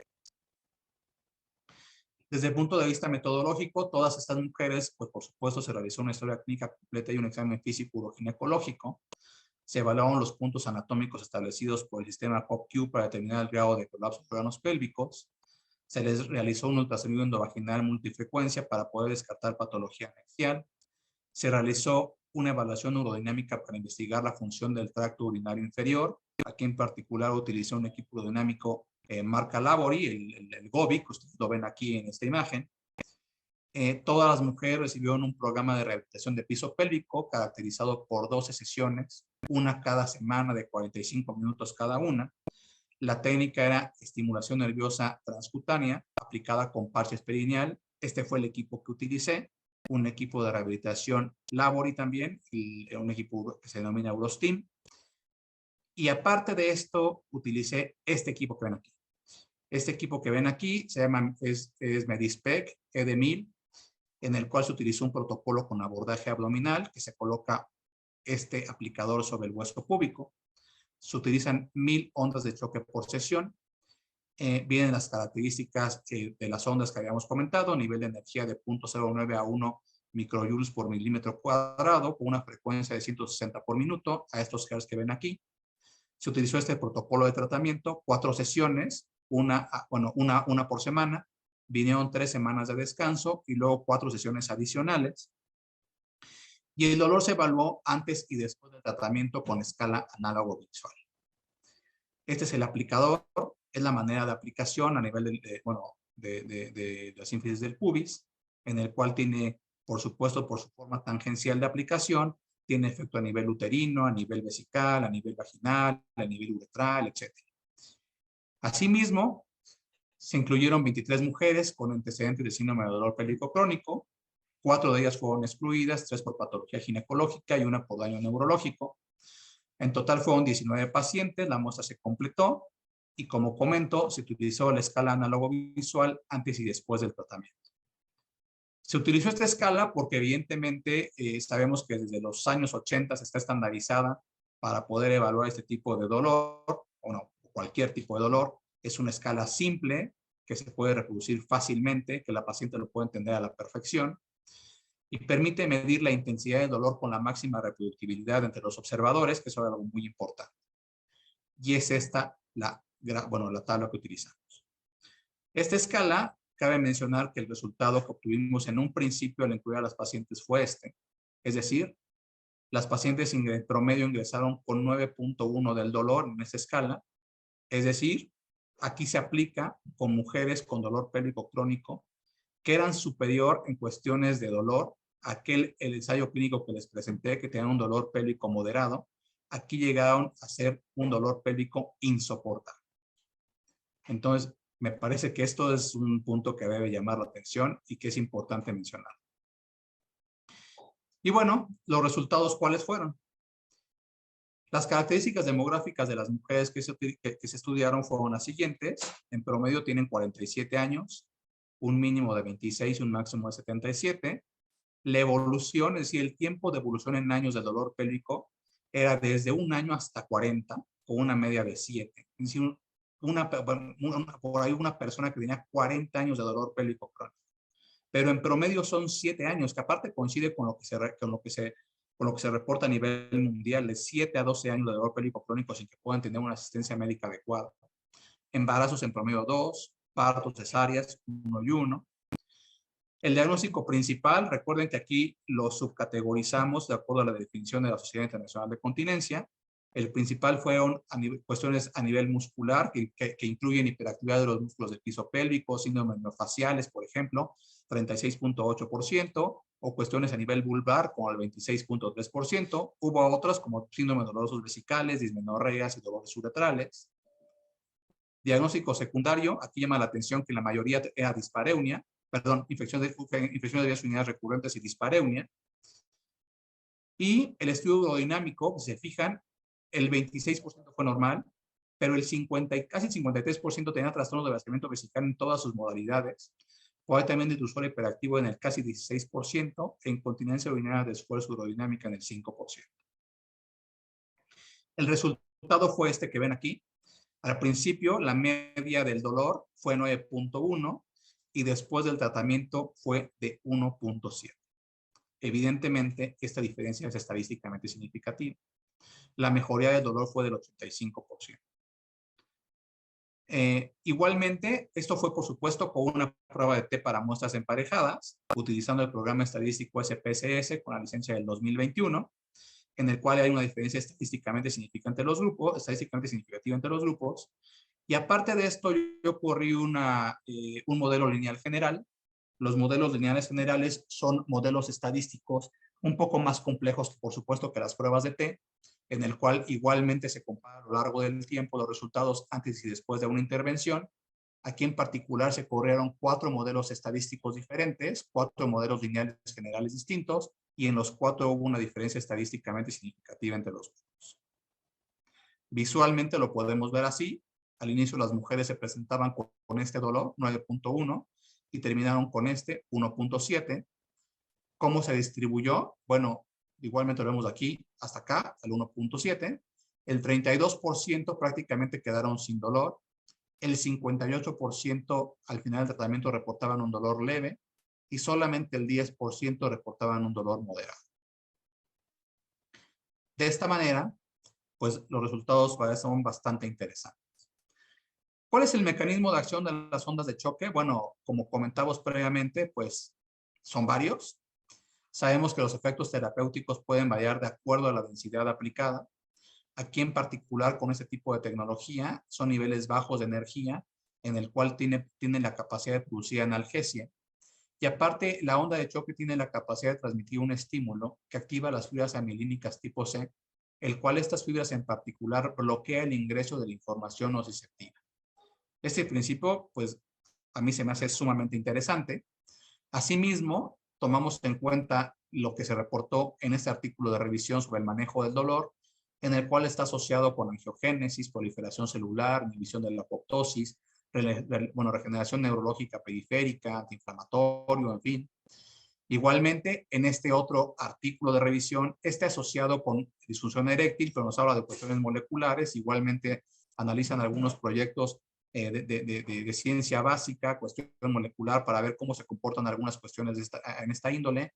Desde el punto de vista metodológico, todas estas mujeres, pues por supuesto se realizó una historia clínica completa y un examen físico uroginecológico. Se evaluaron los puntos anatómicos establecidos por el sistema POPQ para determinar el grado de colapso de órganos pélvicos. Se les realizó un ultrasonido endovaginal multifrecuencia para poder descartar patología anexial. Se realizó una evaluación urodinámica para investigar la función del tracto urinario inferior. Aquí en particular utilicé un equipo urodinámico marca Labori, el GOBI, que ustedes lo ven aquí en esta imagen. Todas las mujeres recibieron un programa de rehabilitación de piso pélvico caracterizado por 12 sesiones, una cada semana de 45 minutos cada una. La técnica era estimulación nerviosa transcutánea aplicada con parches perineal. Este fue el equipo que utilicé, un equipo de rehabilitación Labori también, y un equipo que se denomina Eurostim. Y aparte de esto, utilicé este equipo que ven aquí. Este equipo que ven aquí se llama, es Medispec ED1000, en el cual se utilizó un protocolo con abordaje abdominal, que se coloca este aplicador sobre el hueso púbico. Se utilizan 1000 ondas de choque por sesión. Vienen las características de las ondas que habíamos comentado, nivel de energía de 0.09 a 1 microjoules por milímetro cuadrado, con una frecuencia de 160 por minuto, a estos hertz que ven aquí. Se utilizó este protocolo de tratamiento, 4 sesiones, una por semana, vinieron 3 semanas de descanso y luego 4 sesiones adicionales. Y el dolor se evaluó antes y después del tratamiento con escala análogo-visual. Este es el aplicador, es la manera de aplicación a nivel de la sínfisis del pubis, en el cual tiene, por supuesto, por su forma tangencial de aplicación, tiene efecto a nivel uterino, a nivel vesical, a nivel vaginal, a nivel uretral, etc. Asimismo, se incluyeron 23 mujeres con antecedentes de síndrome de dolor pélvico crónico. 4 de ellas fueron excluidas, 3 por patología ginecológica y 1 por daño neurológico. En total fueron 19 pacientes, la muestra se completó y, como comento, se utilizó la escala análogo-visual antes y después del tratamiento. Se utilizó esta escala porque evidentemente sabemos que desde los años 80 está estandarizada para poder evaluar este tipo de dolor, o no, cualquier tipo de dolor. Es una escala simple que se puede reproducir fácilmente, que la paciente lo puede entender a la perfección y permite medir la intensidad del dolor con la máxima reproductibilidad entre los observadores, que es algo muy importante. Y es esta la tabla que utilizamos. Esta escala, cabe mencionar que el resultado que obtuvimos en un principio al incluir a las pacientes fue este. Es decir, las pacientes en promedio ingresaron con 9.1 del dolor en esta escala. Es decir, aquí se aplica con mujeres con dolor pélvico crónico que eran superior en cuestiones de dolor a el ensayo clínico que les presenté, que tenían un dolor pélvico moderado. Aquí llegaron a ser un dolor pélvico insoportable. Entonces, Me parece que esto es un punto que debe llamar la atención y que es importante mencionar. Y bueno, los resultados, ¿cuáles fueron? Las características demográficas de las mujeres que se estudiaron fueron las siguientes. En promedio tienen 47 años, un mínimo de 26 y un máximo de 77. La evolución, es decir, el tiempo de evolución en años de dolor pélvico era desde 1 año hasta 40, con una media de 7. Es decir, por ahí una persona que tenía 40 años de dolor pélvico crónico. Pero en promedio son 7 años, que aparte coincide con lo que se reporta a nivel mundial, de 7 a 12 años de dolor pélvico crónico sin que puedan tener una asistencia médica adecuada. Embarazos en promedio 2, partos cesáreas 1 y 1. El diagnóstico principal, recuerden que aquí lo subcategorizamos de acuerdo a la definición de la Sociedad Internacional de Continencia. El principal fueron cuestiones a nivel muscular que incluyen hiperactividad de los músculos del piso pélvico, síndromes miofasciales, por ejemplo, 36.8%, o cuestiones a nivel vulvar, con el 26.3%. Hubo otras como síndromes dolorosos vesicales, dismenorreas y dolores uretrales. Diagnóstico secundario, aquí llama la atención que la mayoría era dispareunia, infección de vías urinarias recurrentes y dispareunia. Y el estudio urodinámico, si se fijan, el 26% fue normal, pero casi el 53% tenía trastornos de vaciamiento vesical en todas sus modalidades. Hay también difusor hiperactivo en el casi 16%, e incontinencia urinaria de esfuerzo urodinámica en el 5%. El resultado fue este que ven aquí. Al principio, la media del dolor fue 9.1 y después del tratamiento fue de 1.7. Evidentemente, esta diferencia es estadísticamente significativa. La mejoría del dolor fue del 85%. Igualmente, esto fue, por supuesto, con una prueba de T para muestras emparejadas, utilizando el programa estadístico SPSS con la licencia del 2021, en el cual hay una diferencia estadísticamente significativa entre los grupos. Y aparte de esto, yo corrí un modelo lineal general. Los modelos lineales generales son modelos estadísticos un poco más complejos, por supuesto, que las pruebas de T, en el cual igualmente se compara a lo largo del tiempo los resultados antes y después de una intervención. Aquí en particular se corrieron 4 modelos estadísticos diferentes, 4 modelos lineales generales distintos, y en los 4 hubo una diferencia estadísticamente significativa entre los grupos. Visualmente lo podemos ver así. Al inicio las mujeres se presentaban con este dolor, 9.1, y terminaron con este, 1.7. ¿Cómo se distribuyó? Bueno, igualmente lo vemos aquí, hasta acá, al 1.7. El 32% prácticamente quedaron sin dolor. El 58% al final del tratamiento reportaban un dolor leve y solamente el 10% reportaban un dolor moderado. De esta manera, pues los resultados son bastante interesantes. ¿Cuál es el mecanismo de acción de las ondas de choque? Bueno, como comentamos previamente, pues son varios. Sabemos que los efectos terapéuticos pueden variar de acuerdo a la densidad aplicada. Aquí en particular con este tipo de tecnología son niveles bajos de energía en el cual tiene la capacidad de producir analgesia. Y aparte la onda de choque tiene la capacidad de transmitir un estímulo que activa las fibras amilínicas tipo C, el cual estas fibras en particular bloquea el ingreso de la información nociceptiva. Este principio, pues, a mí se me hace sumamente interesante. Asimismo, tomamos en cuenta lo que se reportó en este artículo de revisión sobre el manejo del dolor, en el cual está asociado con angiogénesis, proliferación celular, inhibición de la apoptosis, regeneración neurológica periférica, antiinflamatorio, en fin. Igualmente, en este otro artículo de revisión, está asociado con disfunción eréctil, pero nos habla de cuestiones moleculares. Igualmente, analizan algunos proyectos de ciencia básica, cuestión molecular, para ver cómo se comportan algunas cuestiones en esta índole.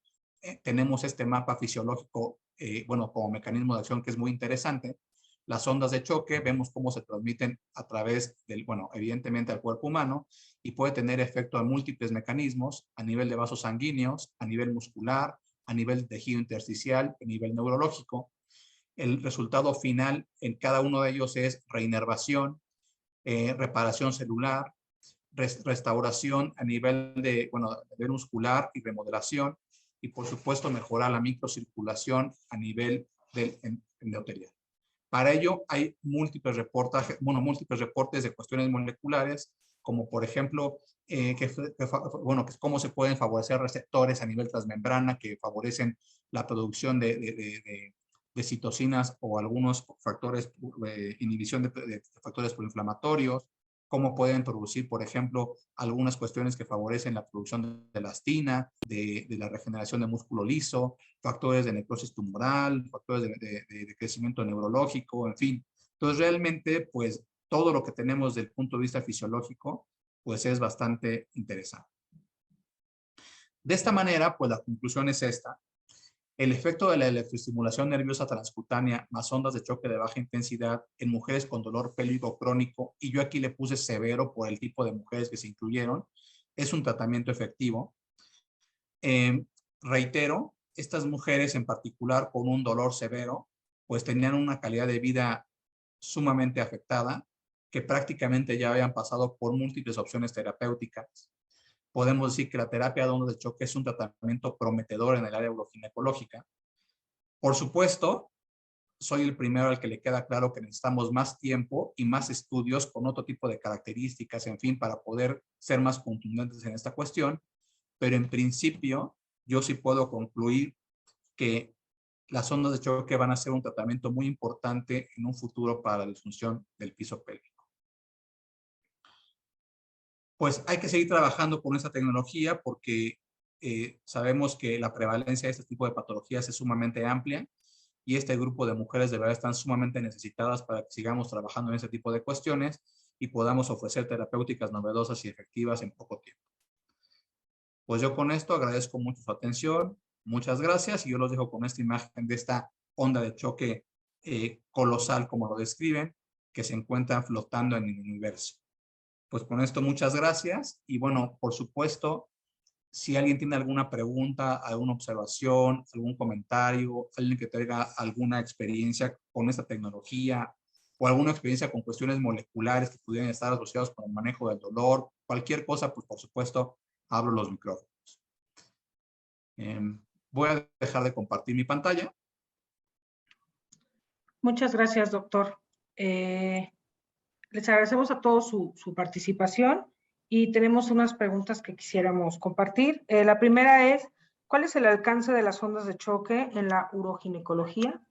Tenemos este mapa fisiológico, como mecanismo de acción que es muy interesante. Las ondas de choque, vemos cómo se transmiten a través del, evidentemente al cuerpo humano, y puede tener efecto a múltiples mecanismos, a nivel de vasos sanguíneos, a nivel muscular, a nivel de tejido intersticial, a nivel neurológico. El resultado final en cada uno de ellos es reinervación, reparación celular, restauración a nivel de nivel muscular y remodelación, y por supuesto mejorar la microcirculación a nivel del endotelial. Para ello hay múltiples reportes de cuestiones moleculares como por ejemplo, bueno, cómo se pueden favorecer receptores a nivel transmembrana que favorecen la producción de citocinas o algunos factores, inhibición de factores proinflamatorios, cómo pueden producir, por ejemplo, algunas cuestiones que favorecen la producción de elastina, de la regeneración de músculo liso, factores de necrosis tumoral, factores de crecimiento neurológico, en fin. Entonces, realmente, pues, todo lo que tenemos desde el punto de vista fisiológico, pues es bastante interesante. De esta manera, pues la conclusión es esta. El efecto de la electroestimulación nerviosa transcutánea más ondas de choque de baja intensidad en mujeres con dolor pélvico crónico, y yo aquí le puse severo por el tipo de mujeres que se incluyeron, es un tratamiento efectivo. Reitero, estas mujeres en particular con un dolor severo, pues tenían una calidad de vida sumamente afectada, que prácticamente ya habían pasado por múltiples opciones terapéuticas. Podemos decir que la terapia de ondas de choque es un tratamiento prometedor en el área uroginecológica. Por supuesto, soy el primero al que le queda claro que necesitamos más tiempo y más estudios con otro tipo de características, en fin, para poder ser más contundentes en esta cuestión, pero en principio yo sí puedo concluir que las ondas de choque van a ser un tratamiento muy importante en un futuro para la disfunción del piso pélvico. Pues hay que seguir trabajando con esta tecnología porque sabemos que la prevalencia de este tipo de patologías es sumamente amplia y este grupo de mujeres de verdad están sumamente necesitadas para que sigamos trabajando en este tipo de cuestiones y podamos ofrecer terapéuticas novedosas y efectivas en poco tiempo. Pues yo con esto agradezco mucho su atención, muchas gracias, y yo los dejo con esta imagen de esta onda de choque colosal, como lo describen, que se encuentra flotando en el universo. Pues con esto muchas gracias, y bueno, por supuesto, si alguien tiene alguna pregunta, alguna observación, algún comentario, alguien que tenga alguna experiencia con esta tecnología o alguna experiencia con cuestiones moleculares que pudieran estar asociados con el manejo del dolor, cualquier cosa, pues por supuesto, abro los micrófonos. Voy a dejar de compartir mi pantalla. Muchas gracias, doctor. Les agradecemos a todos su participación y tenemos unas preguntas que quisiéramos compartir. La primera es, ¿cuál es el alcance de las ondas de choque en la uroginecología?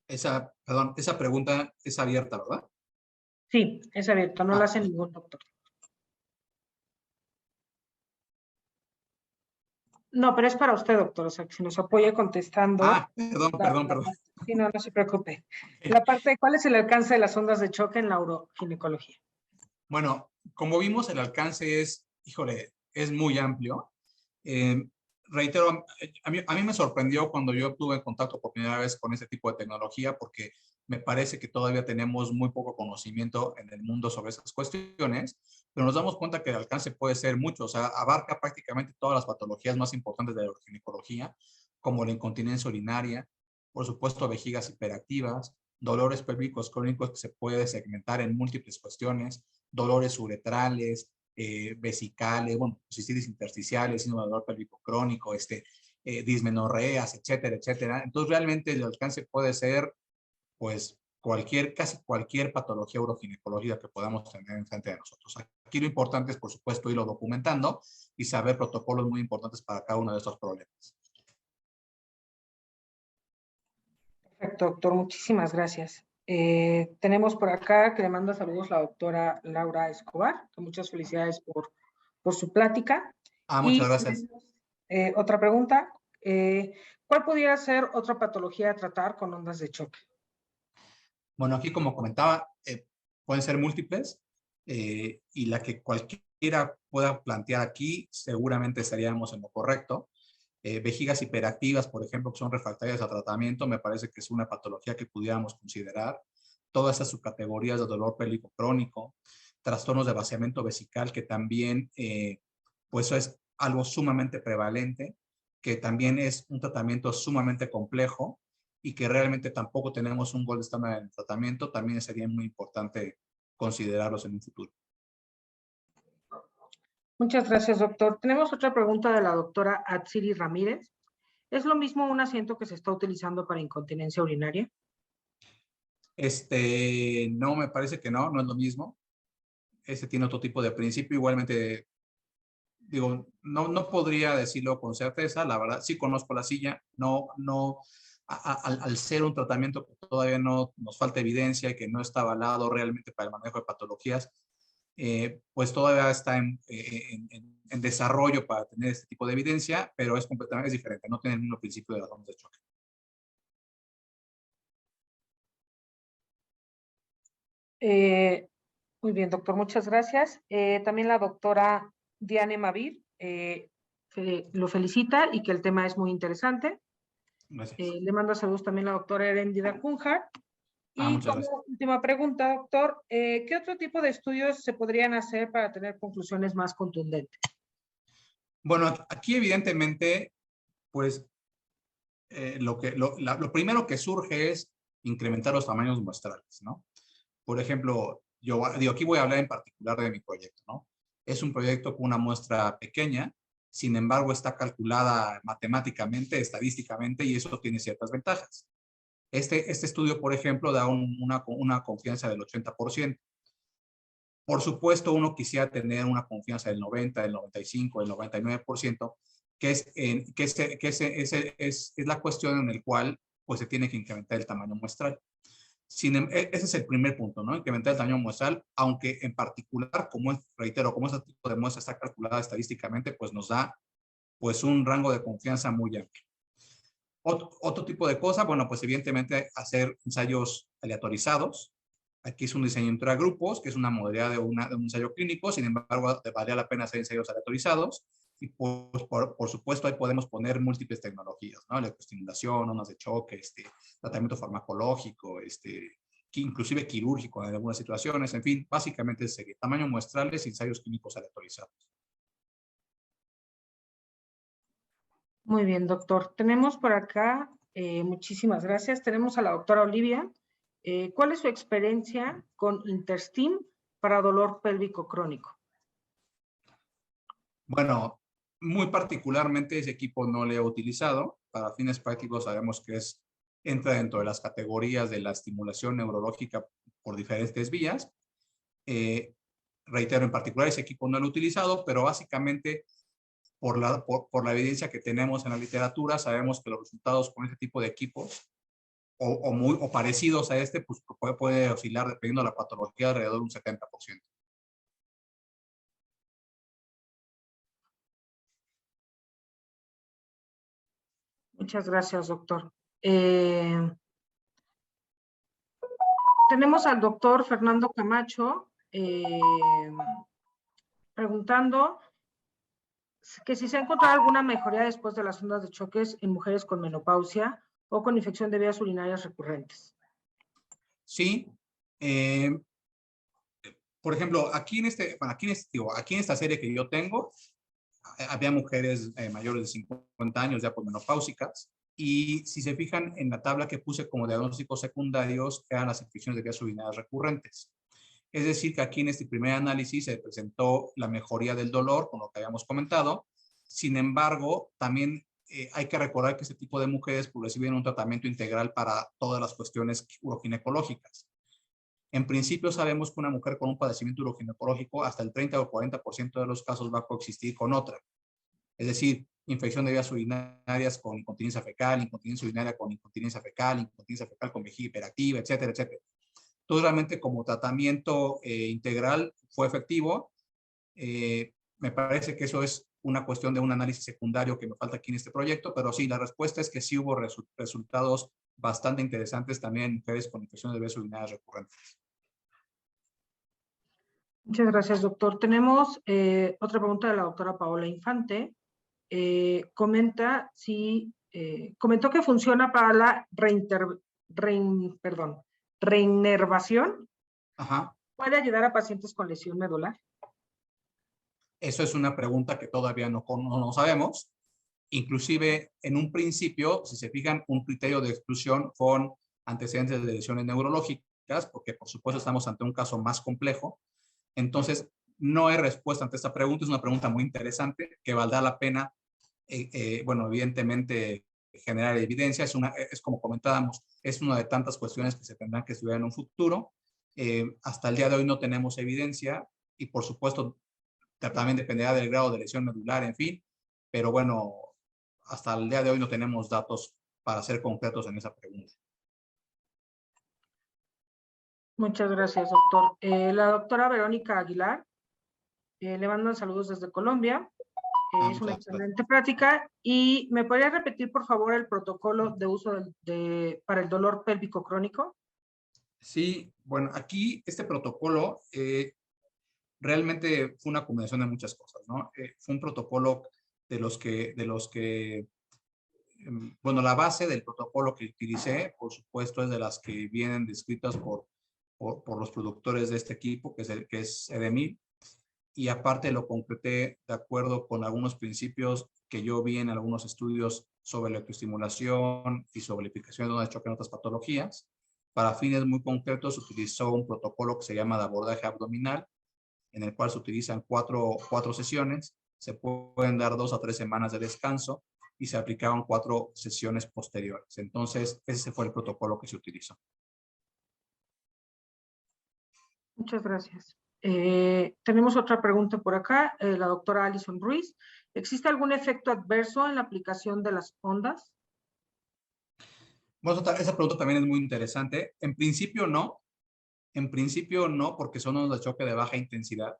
Esa pregunta es abierta, ¿verdad? Sí, es abierto, no la hace ningún doctor. No, pero es para usted, doctor, o sea, que si nos apoya contestando. Perdón. Sí, no se preocupe. La parte de cuál es el alcance de las ondas de choque en la uroginecología. Bueno, como vimos, el alcance es, híjole, es muy amplio. Reitero, a mí me sorprendió cuando yo tuve contacto por primera vez con este tipo de tecnología, porque me parece que todavía tenemos muy poco conocimiento en el mundo sobre esas cuestiones, pero nos damos cuenta que el alcance puede ser mucho, o sea, abarca prácticamente todas las patologías más importantes de la ginecología, como la incontinencia urinaria, por supuesto, vejigas hiperactivas, dolores pélvicos crónicos que se puede segmentar en múltiples cuestiones, dolores uretrales, vesicales, bueno, cistitis intersticiales, síndrome de dolor pélvico crónico, dismenorreas, etcétera, etcétera. Entonces, realmente el alcance puede ser, pues, casi cualquier patología uroginecológica que podamos tener enfrente de nosotros. Aquí lo importante es, por supuesto, irlo documentando y saber protocolos muy importantes para cada uno de estos problemas. Perfecto, doctor, muchísimas gracias. Tenemos por acá que le manda saludos la doctora Laura Escobar. Muchas felicidades por su plática. Muchas gracias. Otra pregunta. ¿Cuál pudiera ser otra patología a tratar con ondas de choque? Bueno, aquí como comentaba, pueden ser múltiples y la que cualquiera pueda plantear aquí seguramente estaríamos en lo correcto. Vejigas hiperactivas, por ejemplo, que son refractarias a tratamiento, me parece que es una patología que pudiéramos considerar. Todas esas subcategorías de dolor pélvico crónico, trastornos de vaciamiento vesical, que también, pues eso es algo sumamente prevalente, que también es un tratamiento sumamente complejo y que realmente tampoco tenemos un gold estándar en el tratamiento, también sería muy importante considerarlos en un futuro. Muchas gracias, doctor. Tenemos otra pregunta de la doctora Atsiri Ramírez. ¿Es lo mismo un asiento que se está utilizando para incontinencia urinaria? No, me parece que no es lo mismo. Tiene otro tipo de principio. Igualmente, digo, no podría decirlo con certeza. La verdad, sí conozco la silla. Al ser un tratamiento que todavía no nos falta evidencia y que no está avalado realmente para el manejo de patologías, pues todavía está en desarrollo para tener este tipo de evidencia, pero es completamente diferente. No tiene el mismo principio de las ondas de choque. Muy bien, doctor, muchas gracias. También la doctora Diane Mavir lo felicita y que el tema es muy interesante. Gracias. Le mando saludos también a la doctora Erendira Cunha. Y Muchas como gracias. última pregunta, doctor, ¿qué otro tipo de estudios se podrían hacer para tener conclusiones más contundentes? Bueno, aquí evidentemente, pues lo primero que surge es incrementar los tamaños muestrales, ¿no? Por ejemplo, yo digo, aquí voy a hablar en particular de mi proyecto, ¿no? Es un proyecto con una muestra pequeña, sin embargo está calculada matemáticamente, estadísticamente, y eso tiene ciertas ventajas. Este estudio, por ejemplo, da una confianza del 80%. Por supuesto, uno quisiera tener una confianza del 90, del 95, del 99%, que es la cuestión en la cual pues, se tiene que incrementar el tamaño muestral. Ese es el primer punto, ¿no? Incrementar el tamaño muestral, aunque en particular, reitero, como este tipo de muestra está calculada estadísticamente, pues nos da pues un rango de confianza muy amplio. Otro tipo de cosa, bueno, pues evidentemente hacer ensayos aleatorizados. Aquí es un diseño entre grupos, que es una modalidad de un ensayo clínico, sin embargo, vale la pena hacer ensayos aleatorizados. Y pues, por supuesto, ahí podemos poner múltiples tecnologías, ¿no? Electroestimulación, ondas de choque, tratamiento farmacológico, inclusive quirúrgico en algunas situaciones, en fin, básicamente es seguir tamaño muestrales y ensayos clínicos aleatorizados. Muy bien, doctor. Tenemos por acá, muchísimas gracias. Tenemos a la doctora Olivia. ¿Cuál es su experiencia con Interstim para dolor pélvico crónico? Bueno, muy particularmente ese equipo no lo he utilizado. Para fines prácticos sabemos que entra dentro de las categorías de la estimulación neurológica por diferentes vías. Reitero, en particular ese equipo no lo he utilizado, pero básicamente por la evidencia que tenemos en la literatura, sabemos que los resultados con este tipo de equipos o parecidos a pues puede oscilar dependiendo de la patología alrededor de un 70%. Muchas gracias, doctor. Tenemos al doctor Fernando Camacho preguntando que si se ha encontrado alguna mejoría después de las ondas de choques en mujeres con menopausia o con infección de vías urinarias recurrentes. Sí. Por ejemplo, aquí en esta serie que yo tengo, había mujeres mayores de 50 años ya por menopáusicas, y si se fijan en la tabla que puse como diagnósticos secundarios, eran las infecciones de vías urinarias recurrentes. Es decir, que aquí en este primer análisis se presentó la mejoría del dolor, con lo que habíamos comentado. Sin embargo, también hay que recordar que este tipo de mujeres pues, reciben un tratamiento integral para todas las cuestiones uroginecológicas. En principio sabemos que una mujer con un padecimiento uroginecológico hasta el 30 o 40% de los casos va a coexistir con otra. Es decir, infección de vías urinarias con incontinencia fecal, incontinencia urinaria con incontinencia fecal con vejiga hiperactiva, etcétera, etcétera. Entonces, realmente como tratamiento integral fue efectivo. Me parece que eso es una cuestión de un análisis secundario que me falta aquí en este proyecto, pero sí, la respuesta es que sí hubo resultados bastante interesantes también en mujeres con infecciones de vías urinarias recurrentes. Muchas gracias, doctor. Tenemos otra pregunta de la doctora Paola Infante. Comentó que funciona para la reinervación. Ajá. ¿Puede ayudar a pacientes con lesión medular? Eso es una pregunta que todavía no sabemos. Inclusive, en un principio, si se fijan, un criterio de exclusión con antecedentes de lesiones neurológicas, porque por supuesto estamos ante un caso más complejo. Entonces, no hay respuesta ante esta pregunta. Es una pregunta muy interesante que valdrá la pena, bueno, evidentemente, generar evidencia. Es como comentábamos, es una de tantas cuestiones que se tendrán que estudiar en un futuro. Hasta el día de hoy no tenemos evidencia y por supuesto también dependerá del grado de lesión medular, en fin, pero bueno, hasta el día de hoy no tenemos datos para ser concretos en esa pregunta. Muchas gracias, doctor. La doctora Verónica Aguilar, le mandan saludos desde Colombia. Es una excelente práctica. ¿Y me podría repetir, por favor, el protocolo de uso para el dolor pélvico crónico? Sí, bueno, aquí este protocolo realmente fue una combinación de muchas cosas, ¿no? Fue un protocolo de los que bueno, la base del protocolo que utilicé, por supuesto, es de las que vienen descritas por los productores de este equipo, que es EDEMIL, y aparte lo concreté de acuerdo con algunos principios que yo vi en algunos estudios sobre la electroestimulación y sobre la aplicación de ondas de choque en otras patologías. Para fines muy concretos se utilizó un protocolo que se llama de abordaje abdominal, en el cual se utilizan cuatro sesiones, se pueden dar 2 a 3 semanas de descanso y se aplicaban 4 sesiones posteriores. Entonces, ese fue el protocolo que se utilizó. Muchas gracias. Tenemos otra pregunta por acá, la doctora Alison Ruiz. ¿Existe algún efecto adverso en la aplicación de las ondas? Bueno, esa pregunta también es muy interesante. En principio no, porque son ondas de choque de baja intensidad.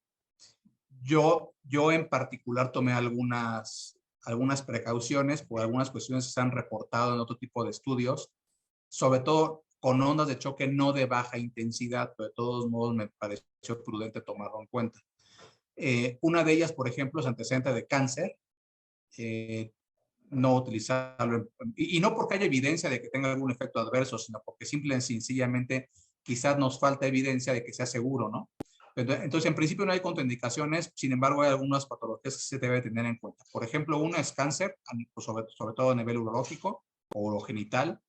Yo en particular tomé algunas precauciones por algunas cuestiones que se han reportado en otro tipo de estudios, sobre todo con ondas de choque no de baja intensidad, pero de todos modos me pareció prudente tomarlo en cuenta. Una de ellas, por ejemplo, es antecedente de cáncer. No utilizarlo, y no porque haya evidencia de que tenga algún efecto adverso, sino porque simple y sencillamente quizás nos falta evidencia de que sea seguro, ¿no? Entonces, en principio no hay contraindicaciones, sin embargo, hay algunas patologías que se debe tener en cuenta. Por ejemplo, una es cáncer, sobre todo a nivel urológico o urogenital.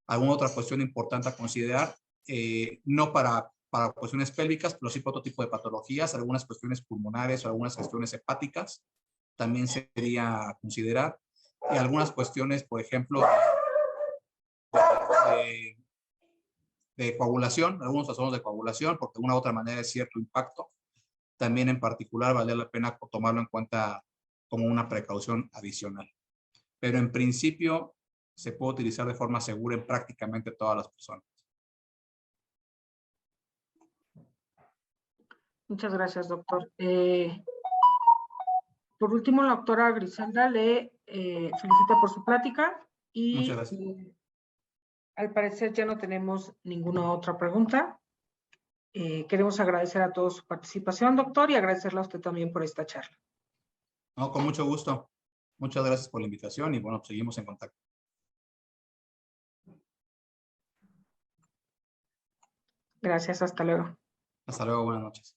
Alguna otra cuestión importante a considerar, no para cuestiones pélvicas, pero sí para otro tipo de patologías, algunas cuestiones pulmonares o algunas cuestiones hepáticas, también sería considerar. Y algunas cuestiones, por ejemplo, de coagulación, algunos trastornos de coagulación, porque de una u otra manera es cierto impacto. También en particular vale la pena tomarlo en cuenta como una precaución adicional. Pero en principio se puede utilizar de forma segura en prácticamente todas las personas. Muchas gracias, doctor. Por último, la doctora Griselda le felicita por su plática y muchas gracias. Al parecer ya no tenemos ninguna otra pregunta. Queremos agradecer a todos su participación, doctor, y agradecerle a usted también por esta charla. No, con mucho gusto. Muchas gracias por la invitación y bueno, seguimos en contacto. Gracias, hasta luego. Hasta luego, buenas noches.